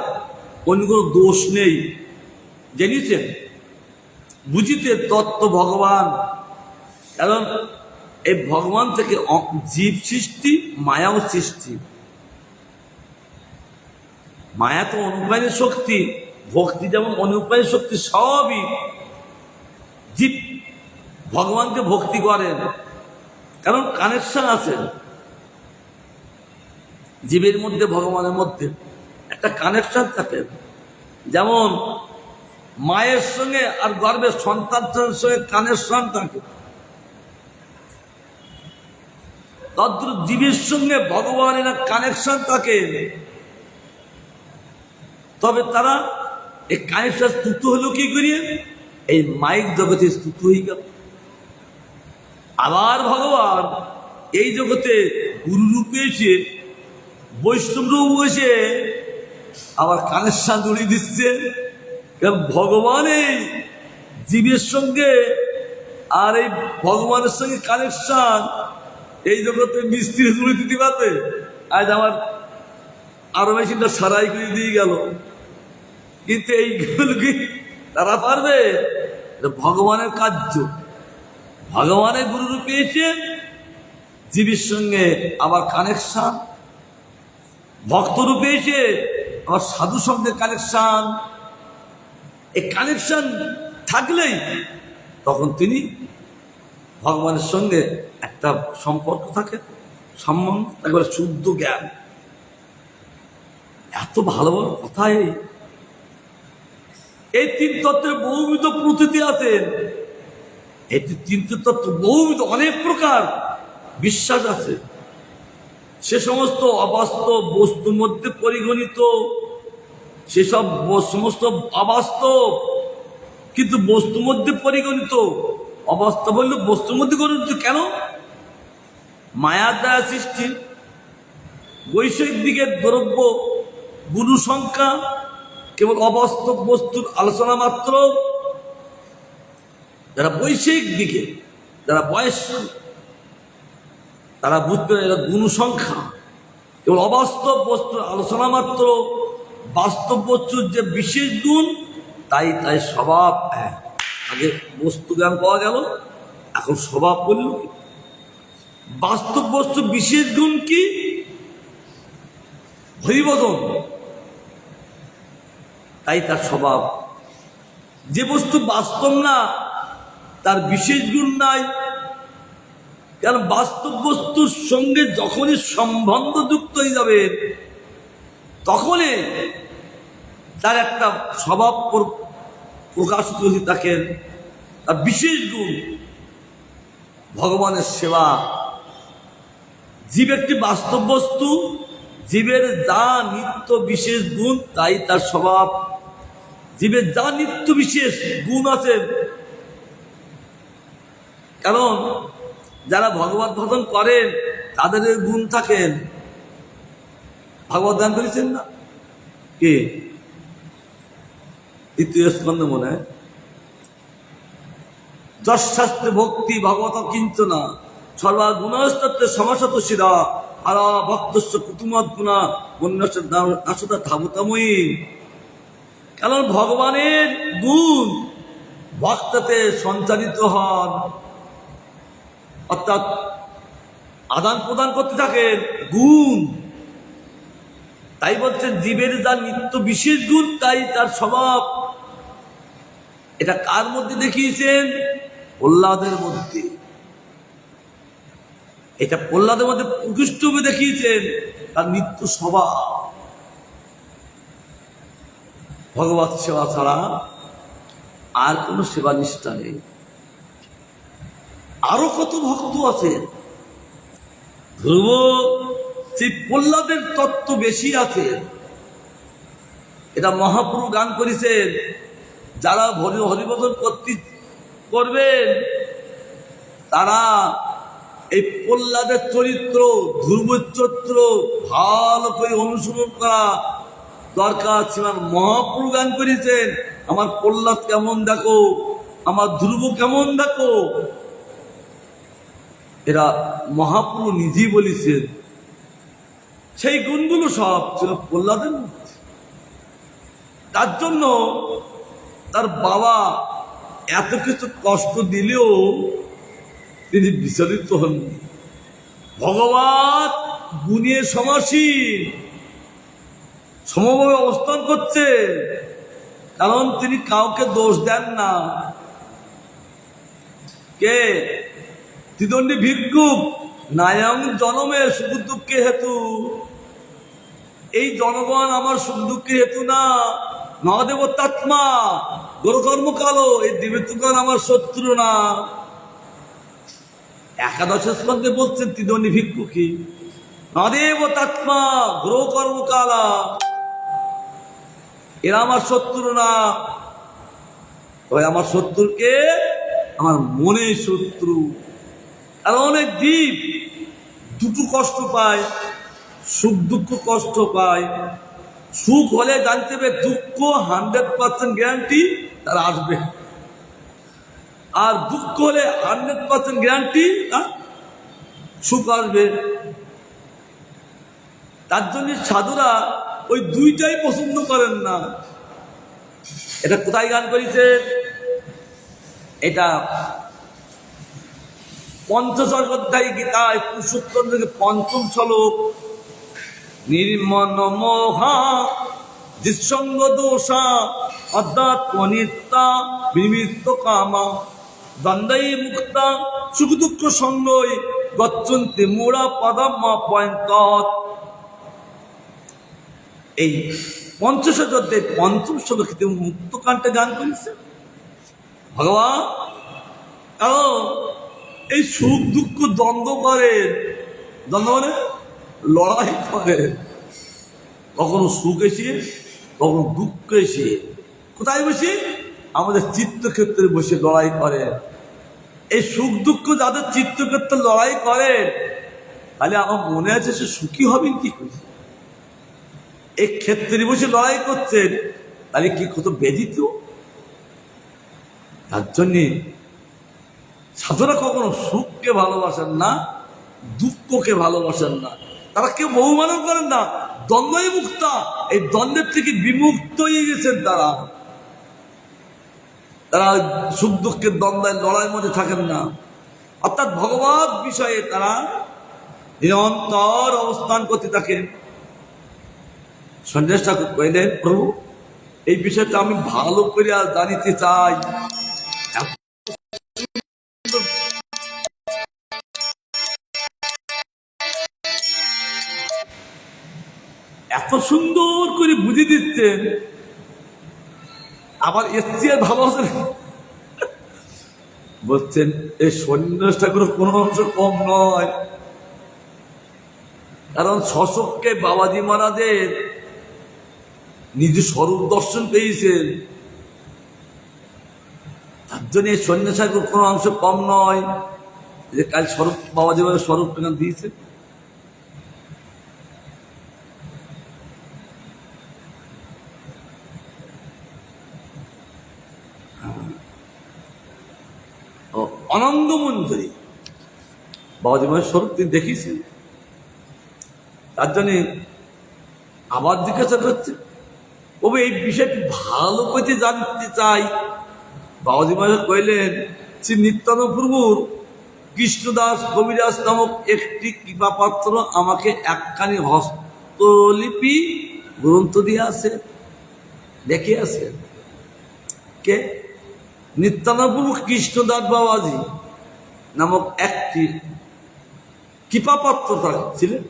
অন্য কোনো দোষ নেই। জেনেছেন বুঝিতে তত্ত্ব ভগবান, কারণ এই ভগবান থেকে জীব সৃষ্টি, মায়াও সৃষ্টি। মায়া তো অনুপ্রাণের শক্তি, ভক্তি যেমন অনুপ্রাণের শক্তি, সবই জীব ভগবানকে ভক্তি করেন, কারণ কানেকশন আছে জীবের মধ্যে, ভগবানের মধ্যে একটা কানেকশন থাকে। যেমন মায়ের সঙ্গে আর গর্ভের সন্তানের সঙ্গে কানেকশন থাকে, তদ্রূপ জীবের সঙ্গে ভগবানের কানেকশন থাকে। তবে তারা এই কানেকশন স্তুত হলো কি করিয়ে? এই মাইক জগতে স্তুত হয়ে গেল। আবার ভগবান এই জগতে গুরু রূপে এসে, বৈষ্ণব রূপ এসে আবার কানেকশন জড়িয়ে দিচ্ছে। কারণ ভগবান এই জীবের সঙ্গে আর এই ভগবানের সঙ্গে কানেকশন এই জগতে মিস্ত্রি জড়িয়ে দিতে পারবে। আজ আমার আরো মেশিনটা সারাই করে দিয়ে গেল, কিন্তু এইগুলো কি তারা পারবে? ভগবানের কার্য। ভগবানের গুরু রূপে এসে জীবের সঙ্গে আবার কানেকশন, ভক্ত রূপে এসে আবার সাধু সঙ্গে কানেকশন। এই কানেকশন থাকলেই তখন তিনি ভগবানের সঙ্গে একটা সম্পর্ক থাকে, সম্বন্ধ, একবারে শুদ্ধ জ্ঞান। এত ভালো ভালো কথা। এই তিন তত্ত্বের বহুবিধ প্রতীতি আছেন। এই তিন তত্ত্ব বহুবিধ, অনেক প্রকার বিশ্বাস আছে। সে সমস্ত অবাস্তব বস্তুর মধ্যে পরিগণিত, সেসব সমস্ত অবাস্তব কিন্তু বস্তুর মধ্যে পরিগণিত। অবাস্তব হইল বস্তুর মধ্যে গণিত। কেন? মায়ার দ্বারা সৃষ্টি। বৈষয়িক দিকের দ্রব্য গুরু সংখ্যা কেবল অবাস্তব বস্তুর আলোচনা মাত্র। যারা বৈষয়িক দিকে, যারা বয়স, তারা বুঝবে এরা গুণ সংখ্যা কেবল অবাস্তব বস্তুর আলোচনা মাত্র। বাস্তব বস্তুর যে বিশেষ গুণ, তাই তাই স্বভাব। আগে বস্তু জ্ঞান পাওয়া গেল, এখন স্বভাব বলল। বাস্তব বস্তু বিশেষ গুণ কি? হরিবদন, তাই তার স্বভাব। যে বস্তু বাস্তব না, তার বিশেষ গুণ নাই। কারণ বাস্তব বস্তুর সঙ্গে যখনই সম্বন্ধ যুক্ত হয়ে যাবে, তখনই তার একটা স্বভাব প্রকাশিত হয়ে থাকেন। তার বিশেষ গুণ ভগবানের সেবা। জীব একটি বাস্তব বস্তু, জীবের যা নিত্য বিশেষ গুণ, তাই তার স্বভাব। জীবের যা নিত্য বিশেষ গুণ আছে, কারণ যারা ভগবত ভজন করেন তাদের গুণ থাকেন। ভাগবত গান করেছেন না কে? তৃতীয় স্কন্ধ মনে হয়, যশাস্ত্রে ভক্তি ভগবত কিঞ্চনা সর্বা গুণস্তত্ত্বে সমাসত শিরা আরা ভক্তস্য কুতুমত গুণা বন্যাস নাশতা ধাবতাময়ী। কারণ ভগবানের গুণ ভক্ততে সঞ্চারিত হন, অর্থাৎ আদান প্রদান করতে থাকেন গুণ। তাই বলছেন জীবের যা নিত্য বিশেষ গুণ তাই তার স্বভাব। এটা কার মধ্যে দেখিয়েছেন? প্রহ্লাদের মধ্যে। এটা প্রহ্লাদের মধ্যে প্রকৃষ্টভাবে দেখিয়েছেন তার নিত্য স্বভাব। ভগবত সেবা ছাড়া আর কোন সেবা নিষ্ঠা নেই। আরো কত ভক্ত আছেন, ধ্রুব সেই প্রহ্লাদের তত্ত্ব বেশি আছে। এটা মহাপ্রভু গান করেছেন, যারা হরিভজন করবেন তারা এই প্রহ্লাদের চরিত্র, ধ্রুবের চরিত্র ভালো করে অনুসরণ করা দরকার। শ্রীমান মহাপ্রভু গান করেছেন, আমার প্রহ্লাদ কেমন দেখো, আমার ধ্রুব কেমন দেখো। এরা মহাপ্রভু নিজেই বলেছেন। সেই গুণগুলো সব ছিল প্রহ্লাদের মধ্যে। তার জন্য তার বাবা এত কিছু কষ্ট দিলেও তিনি বিচলিত হননি। ভগবান গুণে সমাসীন, সমভাবে অবস্থান করছে, কারণ তিনি কাউকে দোষ দেন না। কে? ত্রিদণ্ডী ভিক্ষুক নায়ং জনমের সুখ দুঃখের হেতু। এই জনগণ আমার সুখ দুঃখের হেতু না। নদেবতাত্মা গরকর্ম কালো, এই দেবতাগণ আমার শত্রু না। একাদশ স্কন্ধে বলছেন ত্রিদণ্ডী ভিক্ষুকী নদেবতাত্মা গরকর্ম কালা, এরা আমার শত্রু না। তবে আমার শত্রুকে আমার মনে শত্রু। আর অনেক জীব দুটো কষ্ট পায়, সুখ দুঃখ কষ্ট পায়। সুখ হলে জানতে হবে দুঃখ 100% গ্যারান্টি তার আসবে, আর দুঃখ হলে 100% গ্যারান্টি সুখ আসবে। তার জন্য সাধুরা ওই দুইটাই পছন্দ করেন না। এটা কোথায় গান করেছে? এটা পঞ্চসর্গ অধ্যায় গীতায় পুরুষোত্তম থেকে 5ম শ্লোক। নির্মন মোহা দৃসঙ্গ দোষা অধ্যাত্ম নিত্যা বিনিমিত্ত কামা দ্বন্দ্বই মুক্তা সুখ দুঃখ সঙ্গই গচ্ছন্তি মূঢ়া পদম্মা পয়ন্তৎ। এই পঞ্চসর্গ অধ্যায় 5ম শ্লোকে মুক্ত কাণ্ডে গান করেছে ভগবান। কারণ এই সুখ দুঃখ দ্বন্দ্ব করে, দ্বন্দ্ব মানে লড়াই করে। কখনো সুখ এসে কখনো দুঃখ এসে। কোথায় বসে? আমাদের চিত্তক্ষেত্রে বসে লড়াই করে। এই সুখ দুঃখ যাদের চিত্তক্ষেত্রে লড়াই করে, তাহলে আমার মনে আছে সে সুখী হবেন কি করে? এই ক্ষেত্রে বসে লড়াই করছেন, তাহলে কি কত ব্যথিত। তার জন্যে সাধুরা কখনো সুখকে ভালোবাসেন না, দুঃখকে ভালোবাসেন না। তারা কেউ বহুমানও করেন না। দ্বন্দ্বই মুক্তা, এই দ্বন্দ্বের থেকে বিমুক্ত হয়ে গেছেন তারা। তারা সুখ দুঃখের দ্বন্দ্বের লড়াইয়ের মধ্যে থাকেন না। অর্থাৎ ভগবত বিষয়ে তারা নিরন্তর অবস্থান করতে থাকেন। সন্ন্যাস ঠাকুর কইলেন, প্রভু এই বিষয়টা আমি ভালো করে জানিতে চাই। এত সুন্দর করে বুঝিয়ে দিচ্ছেন, আবার এসছি আর ভালোবাসা বলছেন। এই সন্ন্যাস ঠাকুরের কোন অংশ কম নয়, কারণ শশককে বাবাজি মহারাজের নিজে স্বরূপ দর্শন পেয়েছেন। তার জন্য এই সন্ন্যাস ঠাকুর কোন অংশ কম নয়। যে কাল স্বরূপ বাবাজি মহারাজ স্বরূপ দিয়েছেন। আনন্দ মঞ্জরি বাবাজি মহারাজ স্বরূপ তিনি দেখিয়েছেন। তার জন্য আবার জিজ্ঞাসা করছে, তবে এই বিষয়টি ভালো করে জানতে চাই। বাবাজি মহারাজ কইলেন, শ্রী নিত্যানন্দ প্রভুর কৃষ্ণদাস কবিরাজ নামক একটি কৃপাপাত্র আমাকে একখানি হস্তলিপি গ্রন্থ দিয়ে আছে, দেখে আছে। কে? নিত্যানন্দ প্রভু কৃষ্ণদাস বাবাজি নামক একটি কৃপাপাত্র ছিলেন,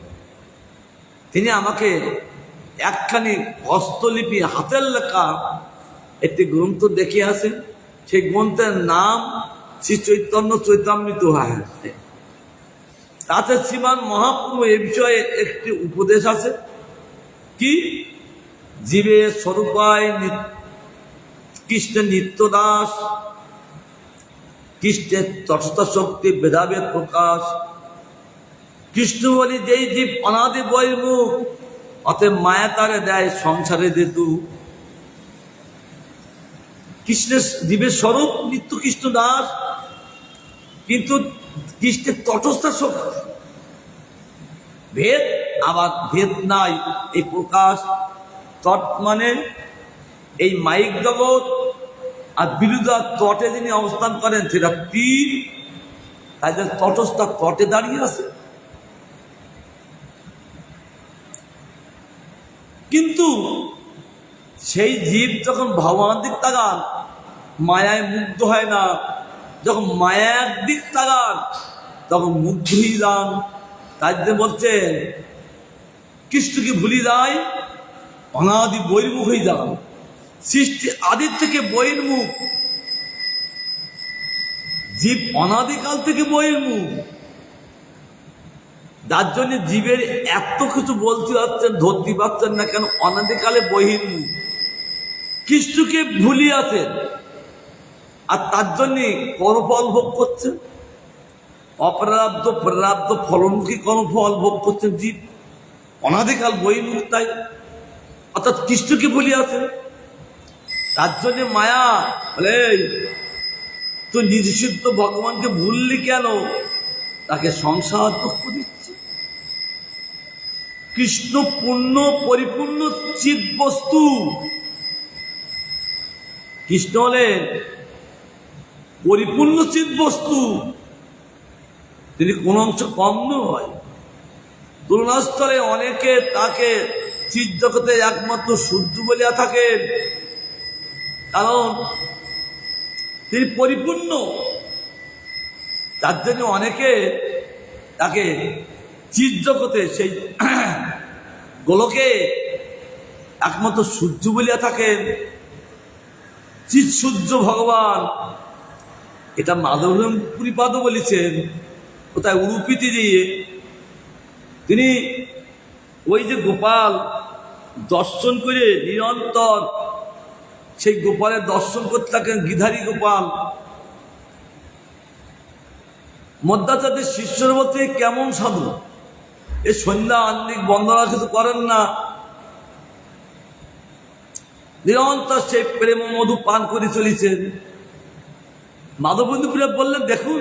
তিনি আমাকে একখানি হস্তলিপি হাতের লেখা একটি গ্রন্থ দেখে আসেন। সেই গ্রন্থের নাম শ্রী চৈতন্য চৈতামৃত হয়। তাতে শ্রীমান মহাপ্রভু এ বিষয়ে একটি উপদেশ আছে, কি? জীবের স্বরূপায় কৃষ্ণের নিত্যদাস, কৃষ্ণের তটস্থ শক্তি ভেদাভেদ প্রকাশ। কৃষ্ণ বলি যেই জীব অনাদি বহির্মুখ, অতএব মায়া তারে দেয় সংসারে দেতু। কৃষ্ণের জীবের স্বরূপ নিত্য কৃষ্ণ দাস, কিন্তু কৃষ্ণের তটস্থ শক্তি, ভেদ আবার ভেদ নাই, এই প্রকাশ। তট মানে এই মাইক জগৎ, আর বিরুদ্ধা তটে যিনি অবস্থান করেন সেটা তীর, তাদের তটস্থ তটে দাঁড়িয়ে আছে। কিন্তু সেই জীব যখন ভগবানের দিক তাকান, মায়ায় মুগ্ধ হয় না। যখন মায়ার দিক তাকান তখন মুগ্ধ হয়ে যান। তাই যে বলছেন, কৃষ্ণকে ভুলি যায়, অনাদি বহির্মুখ হয়ে যান। সৃষ্টি আদির থেকে বহির্মুখ, জীব অনাদিকাল থেকে বহির্মুখ। যার জন্য জীবের এত কিছু বলতে পারছেন, ধরতে পারছেন না কেন? অনাদিকালে বহির্মুখ, কৃষ্ণকে ভুলি আছেন, আর তার জন্য কর্মফল ভোগ করছেন। অপ্রারব্ধ প্রারব্ধ ফলমুখী কর্মফল ভোগ করছেন জীব, অনাদিকাল বহির্মুখ। তাই অর্থাৎ কৃষ্ণকে ভুলি আছেন, তার জন্য মায়া বলে, তো নিজসিদ্ধ ভগবানকে ভুললি কেন? তাকে সংসার দুঃখ দিচ্ছে। কৃষ্ণ পূর্ণ পরিপূর্ণ চিৎ বস্তু। কৃষ্ণ হলেন পরিপূর্ণ চিৎ বস্তু, তিনি কোন অংশ কম নয়। তুলনাস্থলে অনেকে তাকে চিৎ জগতে একমাত্র সূর্য বলিয়া থাকেন, কারণ তিনি পরিপূর্ণ। তার জন্য অনেকে তাকে চিৎ জগতে, সেই গোলকে একমাত্র সূর্য বলিয়া থাকেন, চিৎ সূর্য ভগবান। এটা মাধবপুরীপাদ বলেছেন, কোথায় উরুপিতে দিয়ে। তিনি ওই যে গোপাল দর্শন করে নিরন্তর সেই গোপালের দর্শন করতে থাকেন, গিধারী গোপাল। মধ্যাচার্যের শিষ্যর বলতে কেমন সাধু, এ সন্ধ্যা আন্নিক বন্দনা কিছু করেন না, নিরন্তর সেই প্রেম মধু পান করে চলেছেন। মাধববন্ধুপুরে বললেন, দেখুন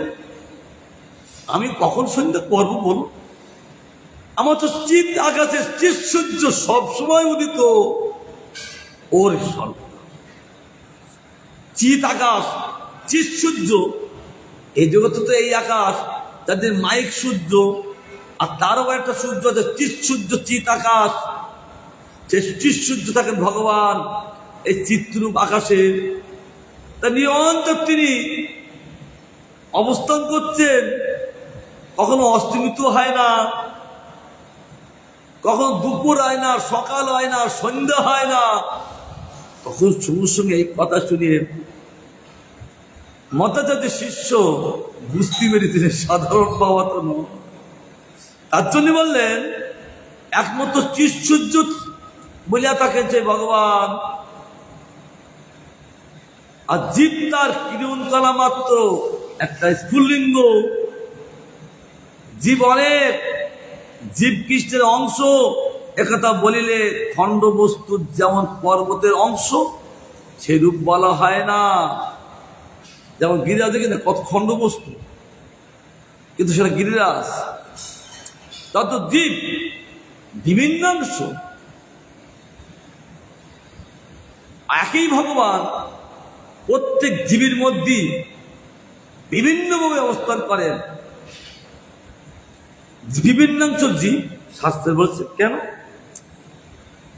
আমি কখন সন্ধ্যা করবো বলুন? আমার তো চিৎ আকাশে চিৎ সূর্য সবসময় উদিত, ওর স্বল্প চিৎ আকাশ, চিৎ সূর্য। এই জগতে তো এই আকাশ, যাদের মাইক সূর্য, আর তারও একটা সূর্য আছে চিৎ সূর্য, চিৎ আকাশ। সে চিৎ সূর্য থাকেন ভগবান এই চিত্রূপ আকাশে। তা নিরন্তর তিনি অবস্থান করছেন, কখনো অস্তমিত হয় না, কখনো দুপুর হয় না, সকাল হয় না, সন্ধ্যা হয় না। তখন সঙ্গে সঙ্গে এই কথা শুনিয়ে মতাচার্যের শিষ্য বুঝতে পেরেছিলেন সাধারণ বাবা তো নয়। তার জন্য বললেন, একমাত্র চিৎসূর্য বলিয়া থাকেন যে ভগবান, আর জীব তার কিরণকণা মাত্র, একটা স্ফুল্লিঙ্গ। জীব অনেক, জীব কৃষ্ণের অংশ। একথা বলিলে খণ্ড বস্তুর যেমন পর্বতের অংশ, সেই রূপ বলা হয় না। যেমন গিরিরাজ দেখি না কত খণ্ড বস্তু, কিন্তু সেটা গিরিরাজ। তত জীব, বিভিন্নাংশ। একই ভগবান প্রত্যেক জীবের মধ্যে বিভিন্নভাবে অবস্থান করেন। বিভিন্নাংশ জীব শাস্ত্রে বলছে কেন?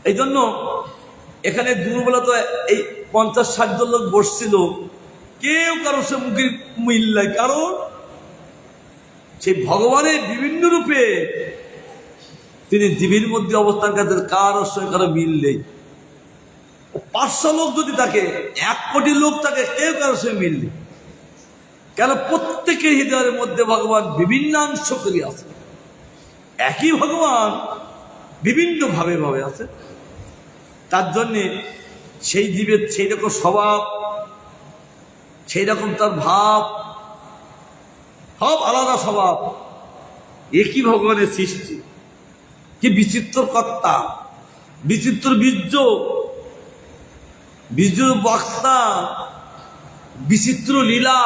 এই জন্য এখানে দুর্বলতা এই 50-60 জন লোক বসছিল, কেউ কারো সে মুখের মিল নাই, কারণ সেই ভগবানের বিভিন্ন রূপে তিনি জীবের মধ্যে অবস্থান করতেন, কারো সঙ্গে কারো মিল নেই। 500 লোক যদি থাকে, 1 কোটি লোক থাকে, কেউ কারো সঙ্গে মিল নেই। কেন? প্রত্যেকের হৃদয়ের মধ্যে ভগবান বিভিন্নাংশ করে আছে। একই ভগবান বিভিন্ন ভাবে ভাবে আছে। তার জন্যে সেই জীবের সেই রকম স্বভাব, সেই রকম তার ভাব, সব আলাদা স্বভাব। একই ভগবানের সৃষ্টি। কি বিচিত্র কর্তা, বিচিত্র বীর্য, বীর্য বক্তা, বিচিত্র লীলা,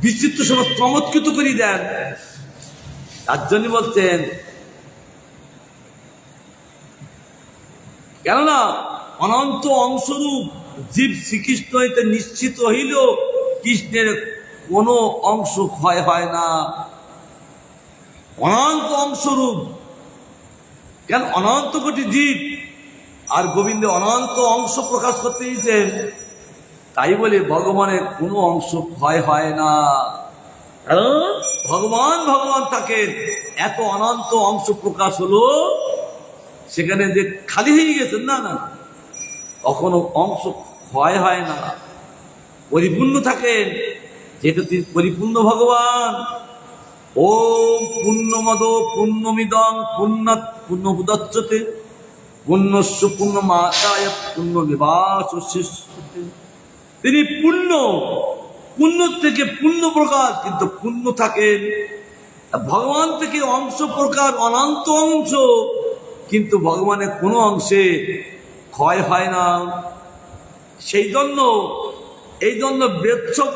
বিচিত্র সব চমৎকৃত করে দেন। তার জন্য বলছেন, কেননা অনন্ত অংশরূপ জীব শ্রীকৃষ্ণ হইতে নিশ্চিত হইল, কৃষ্ণের কোনো অংশ ক্ষয় হয় না। অনন্ত অংশরূপ, কেন? অনন্ত কোটি জীব, আর গোবিন্দ অনন্ত অংশ প্রকাশ করতে দিয়েছেন, তাই বলে ভগবানের কোনো অংশ ক্ষয় হয় না। ভগবান ভগবান থাকেন, এত অনন্ত অংশ প্রকাশ হলো, সেখানে যে খালি হয়ে গেছেন না, না, কখনো অংশ ক্ষয় হয় না, পরিপূর্ণ থাকেন, যেহেতু তিনি পরিপূর্ণ ভগবান। ওম পূর্ণমদ পূর্ণমিদং পূর্ণাৎ পূর্ণমুদচ্যতে পূর্ণস্য পূর্ণমাদায় পূর্ণমেবাবশিষ্যতে। তিনি পূর্ণ, পূর্ণ থেকে পূর্ণ প্রকার, কিন্তু পূর্ণ থাকেন। ভগবান থেকে অংশ প্রকার অনন্ত অংশ, কিন্তু ভগবানের কোনো অংশে ক্ষয় হয় না। সেই জন্য এই জন্য বেদশক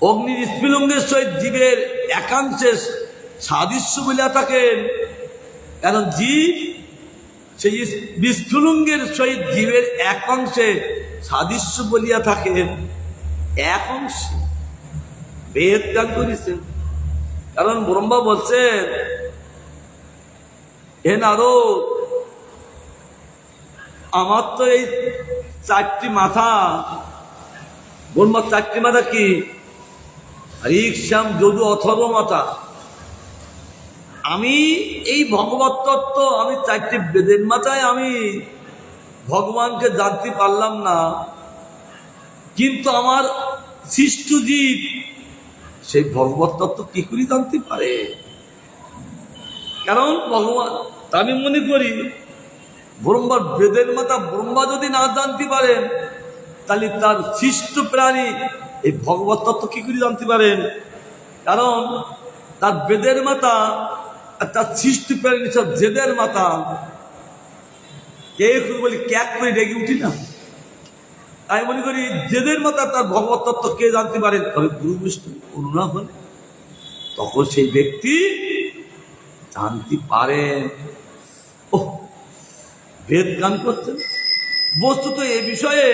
অগ্নির স্ফুলিঙ্গের সহিত জীবের একাংশে সাদৃশ্য বলিয়া থাকেন। কারণ জীব সেই বিস্ফুলিঙ্গের সহিত জীবের এক অংশে সাদৃশ্য বলিয়া থাকেন, এক অংশে বেদ জ্ঞান করেছেন। কারণ ব্রহ্মা বলছেন, হে নারদ, আমার তো এই 4টি মাথা। ব্রহ্মার 4টি মাথা কি? ঋক, শ্যাম, যদু, অথর্ব মাথা। আমি এই ভগবত তত্ত্ব, আমি 4টি বেদের মাথায় আমি ভগবানকে জানতে পারলাম না, কিন্তু আমার সৃষ্ট জীব সেই ভগবত তত্ত্ব কি করে জানতে পারে? কারণ ভগবান, আমি মনে করি ব্রহ্মার বেদের মাথা ব্রহ্মা যদি না জানতে পারেন, তাহলে তার সৃষ্ট প্রাণী এই ভগবত তত্ত্ব কি করে জানতে পারেন? কারণ তার বেদের মাথা আর তার সৃষ্ট প্রাণী সব জেদের মাথা। কে বলি ক্যাক করে রেগে উঠি না? আমি মনে করি জেদের মাথা তার ভগবত তত্ত্ব কে জানতে পারেন? তবে গুরু বিষ্ণু করুণা হলে তখন সেই ব্যক্তি জানতে পারেন। ও বেদ গান করতেন। বস্তুত এ বিষয়ে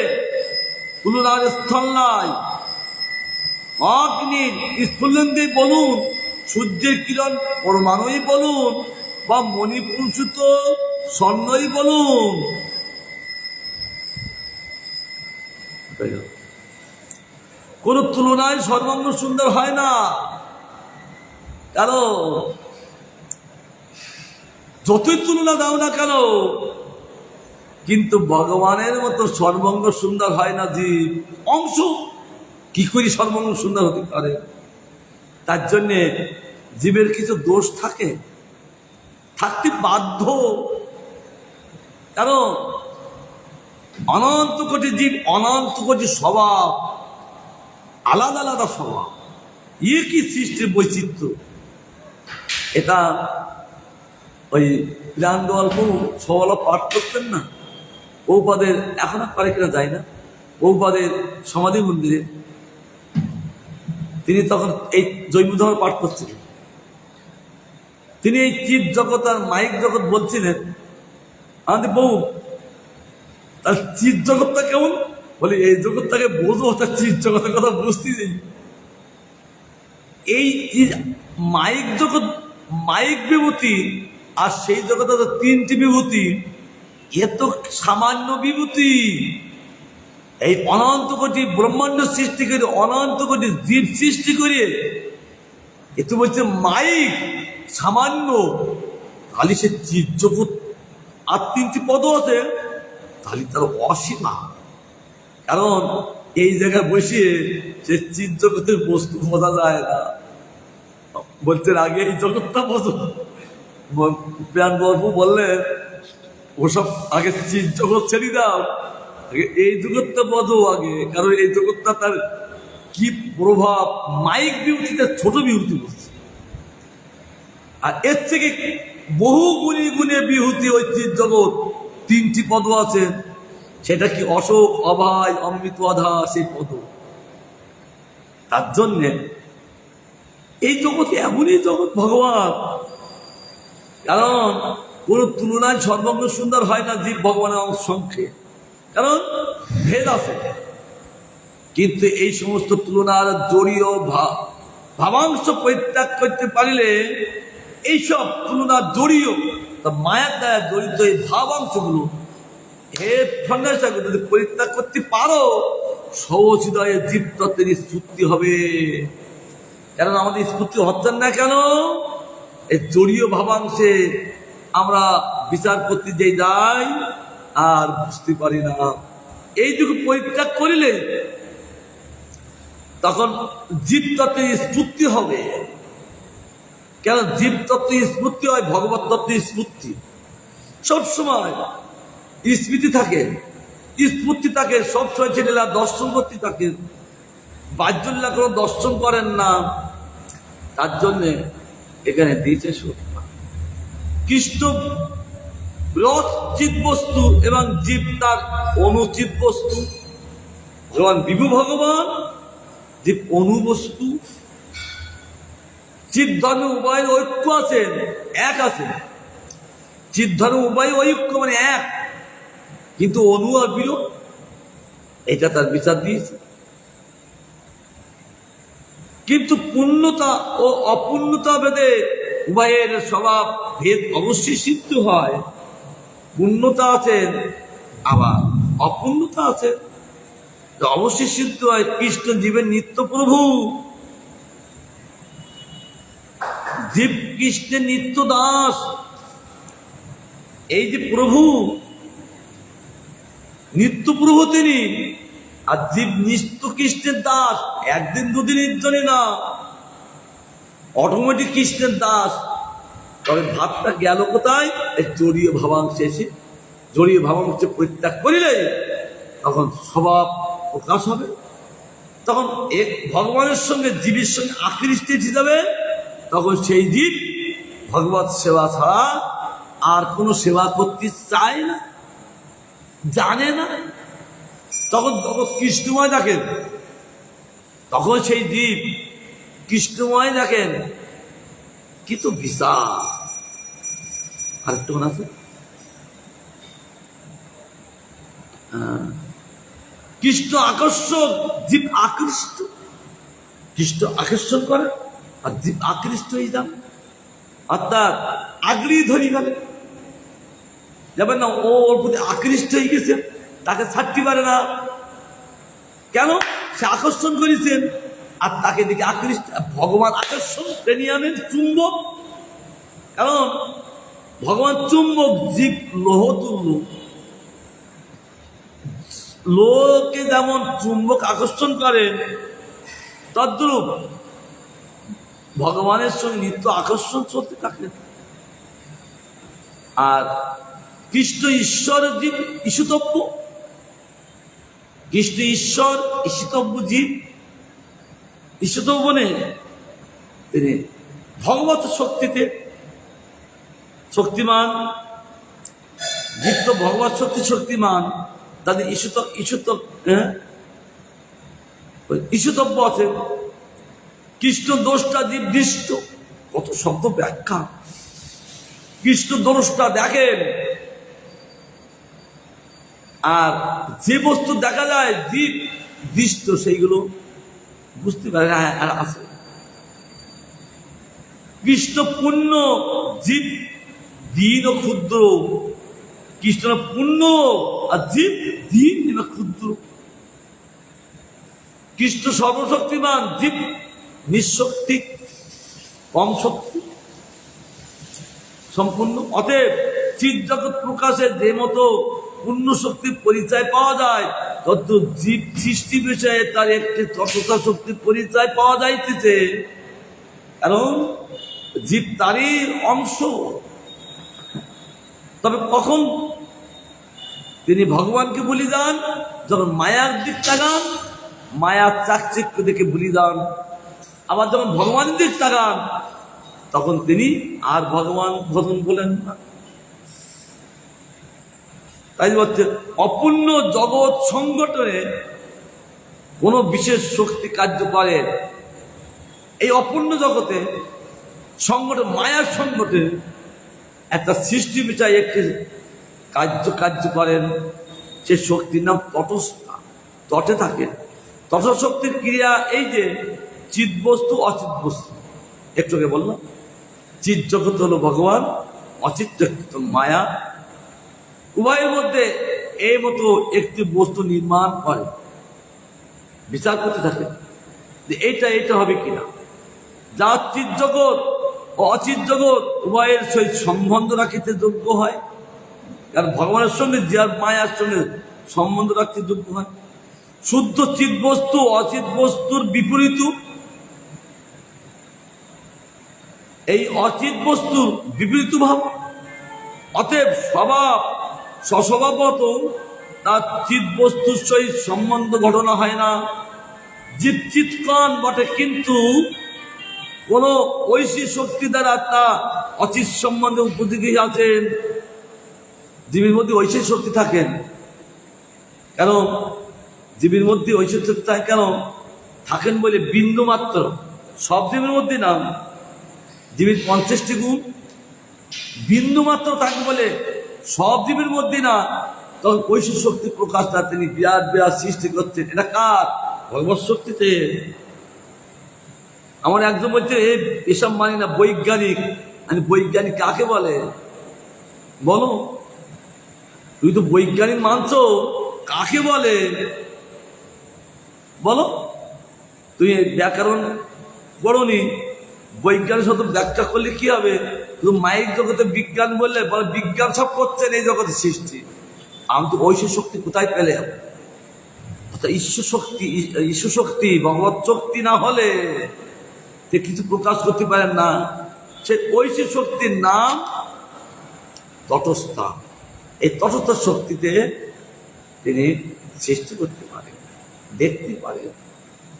তুলনার স্থল নাই। অগ্নির স্ফুলিঙ্গে বলুন, সূর্যের কিরণ পরমাণুই বলুন, বা মণিপুরসূত স্বর্ণই বলুন, কোন তুলনায় সর্বাঙ্গ সুন্দর হয় না। কারণ যতই তুলনা দাও না কেন, কিন্তু ভগবানের মতো সর্বাঙ্গ সুন্দর হয় না জীব। অংশ কি করে সর্বাঙ্গ সুন্দর হতে পারে? তার জন্যে জীবের কিছু দোষ থাকে, থাকতে বাধ্য। কারণ অনন্ত কোটি জীব, অনন্ত কোটি স্বভাব, আলাদা আলাদা স্বভাব, কি সৃষ্টির বৈচিত্র্য। এটা ওই প্রাণদোয়াল বহু সবালা পাঠ করতেন না, বহুপাদের এখন আর পারে কিনা যায় না, বহুপাদের সমাধি মন্দিরে তিনি তখন এই জৈবধর্ম পাঠ করছিলেন। তিনি এই চিৎ জগৎ আর মাইক জগৎ বলছিলেন। আমাদের বউ তার চিৎ জগৎটা কেমন, বলি এই জগৎটাকে বোঝো, তার চিৎ জগতের কথা বুঝতেই নেই। এই মাইক জগৎ, মাইক বিভূতি আর সেই জগতে তো তিনটি বিভূতি, এ তো সামান্য বিভূতি। এই অনন্ত কোটি ব্রহ্মাণ্ড সৃষ্টি করে, অনন্ত কোটি জীব সৃষ্টি করে, এ তো বলছে মাইক সামান্য। তাহলে সে চিৎ জগৎ আর তিনটি পদ আছে, তাহলে তার অসীমা। কারণ এই জায়গায় বসে সে চিৎ জগতের বস্তু বোঝা যায় না। বলছেন আগে এই জগৎটা বোঝো। প্রাণ বাবু বললেন ওসব আগে চিৎ জগৎ ছেড়ে দাও, আগে এই জগৎটা বোঝো আগে। কারণ এই জগৎটা তার কি প্রভাব, মাইক বিভূতিতে ছোট বিভূতি বলছে, আর এর থেকে বহু গুণে গুণে বিভূতি ওই চিৎ জগৎ তিনটি পদ আছে। সেটা কি অশোক, অভয়, অমৃত, অধা, সেই পদ। তার জন্যে এই জগৎ এমনই জগৎ ভগবান, কারণ কোন তুলনায় সর্বাঙ্গ সুন্দর হয় না জীব ভগবানের অংশে, কারণ ভেদ আছে। কিন্তু এই সমস্ত তুলনার জড়ীয় ভাবাংশ পরিত্যাগ করতে পারিলে, এইসব তুলনার জড়ীয় মায়ার দ্বারা জড়িত এই ভাবাংশগুলো হে সন্ন্যাসী যদি পরিত্যাগ করতে পারো, সহৃদয়ে জীব তত্ত্বের স্ফূর্তি হবে। কারণ আমাদের স্ফূর্তি হচ্ছেন না কেন? এই জড়ীয় ভাবাংশে আমরা বিচার করতে যে যাই আর বুঝতে পারি না। এইটুকু পরিত্যাগ করিলে তখন জীব তত্ত্বের স্ফূর্তি হবে। কেন জীব তত্ত্বের স্ফূর্তি হয়? ভগবত তত্ত্বের স্ফূর্তি সবসময় স্মৃতি থাকে, স্ফূর্তি থাকে সবসময়। ছেলেরা দর্শন করতে থাকে, বাহ্যল্লা কোনো দর্শন করেন না। তার জন্যে এখানে দিয়েছে কৃষ্ণ রস চিৎ বস্তু এবং জীব তার অনুচিত বস্তু। ভগবান বিভু ভগবান, জীব অনুবস্তু। চিৎ ধর্ম উভয়ের ঐক্য আছেন, এক আছে। চিৎ ধর্ম উভয় ঐক্য মানে এক, কিন্তু অনু আর বিরোধ, এটা তার বিচার দিয়েছে। কিন্তু পূর্ণতা ও অপূর্ণতা ভেদে উভয়ের স্বভাব ভেদ অবশ্যই সিদ্ধ হয়। পূর্ণতা আছেন, আবার অপূর্ণতা আছে, অবশ্যই সিদ্ধ হয়। কৃষ্ণ জীবের নিত্য প্রভু, জীব কৃষ্ণের নিত্য দাস। এই যে প্রভু, নিত্য প্রভু তিনি, আর জীব নিত্য কৃষ্ণের দাস। একদিন দুদিনের জন্য না, অটোমেটিক কৃষ্ণের দাস। তবে ভাবটা গেল কোথায়? এই জড়ীয় ভাবাংশে এসে, জড়ীয় ভাবাংশে পরিত্যাগ করিলে তখন স্বভাব প্রকাশ হবে। তখন এক ভগবানের সঙ্গে জীবের সঙ্গে আকৃষ্ট যাবে। তখন সেই জীব ভগবত সেবা ছাড়া আর কোনো সেবা করতে চায় না, জানে না। তখন জগৎ কৃষ্ণময় দেখেন, তখন সেই জীব কৃষ্ণময় দেখেন। কি তো বিশাল! আরেকটু মনে আছে, কৃষ্ণ আকর্ষক, জীব আকৃষ্ট। কৃষ্ণ আকর্ষণ করে আর জীব আকৃষ্ট হয়ে যান, অর্থাৎ আগলি ধরি গেলে যাবেন না। ও ওর প্রতি আকৃষ্ট হয়ে গেছে, তাকে ছাড়তে পারে না। কেন? সে আকর্ষণ করেছেন আর তাকে দেখে আকৃষ্ট। ভগবান আকর্ষণ প্রেমিয়ামের চুম্বক, কারণ ভগবান চুম্বক, জীব লোহ তুল্য। লোহকে যেমন চুম্বক আকর্ষণ করেন, তদ্রূপ ভগবানের সঙ্গে নিত্য আকর্ষণ চলতে থাকে। আর কৃষ্ণ ঈশ্বরের জীব ঈশতব্য, কৃষ্ণ ঈশ্বর ঈশতব্য জীব। ঈশতব্য মানে তিনি ভগবত শক্তিতে শক্তিমান, জীব তো ভগবত শক্তি শক্তিমান, তাদের ঈশতব্য আছে। কৃষ্ণ দোষটা জীব দৃষ্ট, কত শব্দ ব্যাখ্যা। কৃষ্ণ দ্রষ্টা দেখেন, আর যে বস্তু দেখা যায় জীব দৃষ্ট সেইগুলো বুঝতে পারে না আছে। কৃষ্ণ পূর্ণ, জীব দীন ও ক্ষুদ্র। কৃষ্ণ পূর্ণ আর জীব দীন এবং ক্ষুদ্র। কৃষ্ণ সর্বশক্তিমান, জীব নিঃশক্তি, কম শক্তি সম্পূর্ণ। অতএব চিৎ জগৎ প্রকাশে যে মতো পূর্ণ শক্তির পরিচয় পাওয়া যায়, তত জীব সৃষ্টি বিষয়ে তার একটি ততটা শক্তির পরিচয় পাওয়া যাইতেছে, কারণ জীব তারই অংশ। তবে কখন তিনি ভগবানকে বলি যান? যখন মায়ার দিক তাকান, মায়ার চাকচিক্য দেখে বলি যান। আবার যখন ভগবানের দিক তাকান, তখন তিনি আর ভগবান ভজন বলেন না। তাই বলছে অপূর্ণ জগৎ সংগঠনে কোন বিশেষ শক্তি কার্য করে। এই অপূর্ণ জগতে সংগঠন, মায়ার সংগঠনে একটা সৃষ্টি বিষয় একটি কার্য করেন, সে শক্তির নাম তটস্থা, তটে থাকেন। তটস্থ শক্তির ক্রিয়া এই যে চিৎ বস্তু অচিৎ বস্তু, একটু আগে বললাম চিৎ জগৎ হলো ভগবান, অচিৎ জগৎ মায়া। উভয়ের মধ্যে এই মতো একটি বস্তু নির্মাণ করে, বিচার করতে থাকে যে এইটা হবে কিনা। যা চিৎ জগৎ ও অচিৎ জগৎ উভয়ের সহিত সম্বন্ধ রাখিতে যোগ্য হয়, কারণ ভগবানের সঙ্গে যার মায়ার সঙ্গে সম্বন্ধ রাখতে যোগ্য হয়। শুদ্ধ চিৎ বস্তু অচিৎ বস্তুর বিপরীত। এই অচিৎ বস্তুর বিপরীত ভাব। অতএব স্বভাব স্বস্বভাবত তার চিৎ বস্তুর সহিত সম্বন্ধ ঘটনা হয় না। জীব চিৎকণ বটে, কিন্তু কোন ঐশী শক্তি দ্বারা তা অচিৎ সম্বন্ধে উপযোগী আছেন। জীবের মধ্যে ঐশী শক্তি থাকেন কেন? জীবের মধ্যে ঐশী শক্তি থাকে কেন? থাকেন বলে বিন্দু মাত্র, সব জীবের মধ্যে না। জীবের 50টি গুণ বিন্দু মাত্র থাকে বলে সব জীবের মধ্যে না, তখন ঐশী শক্তি প্রকাশটা তিনি বিরাট বিরাট সৃষ্টি করছেন। এটা কার? ভগবৎ শক্তিতে। আমার একজন বলছে এসব মানি না, বৈজ্ঞানিক। মানে বৈজ্ঞানিক কাকে বলে বলো? তুমি তো বৈজ্ঞানিক মানছো, কাকে বলে বলো? তুমি ব্যাকরণ পড়োনি, বৈজ্ঞানিক শব্দ ব্যাখ্যা করলে কি হবে? শুধু মাইক জগতে বিজ্ঞান বললে বলে বিজ্ঞান সব করছেন এই জগতের সৃষ্টি। আমি তো ঐশ্বর শক্তি কোথায় পেলে যাবো? ঈশ্বর শক্তি ভগবত শক্তি না হলে সে কিছু প্রকাশ করতে পারেন না। সে ঐশ্বর শক্তির নাম তটস্থা। এই তটস্থ শক্তিতে তিনি সৃষ্টি করতে পারেন, দেখতে পারেন।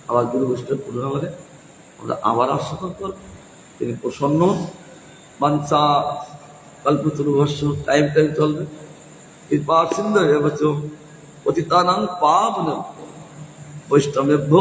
আবার গুরু বৈষ্ণব পূর্ণ করে আমরা আবার আস্বাদন করব। তিনি প্রসন্ন। বাঞ্ছা কল্পতরুভস্য, টাইম চলবে। কৃপা সিন্ধু পতিতানাং পাবন বৈষ্ণবেভ্যো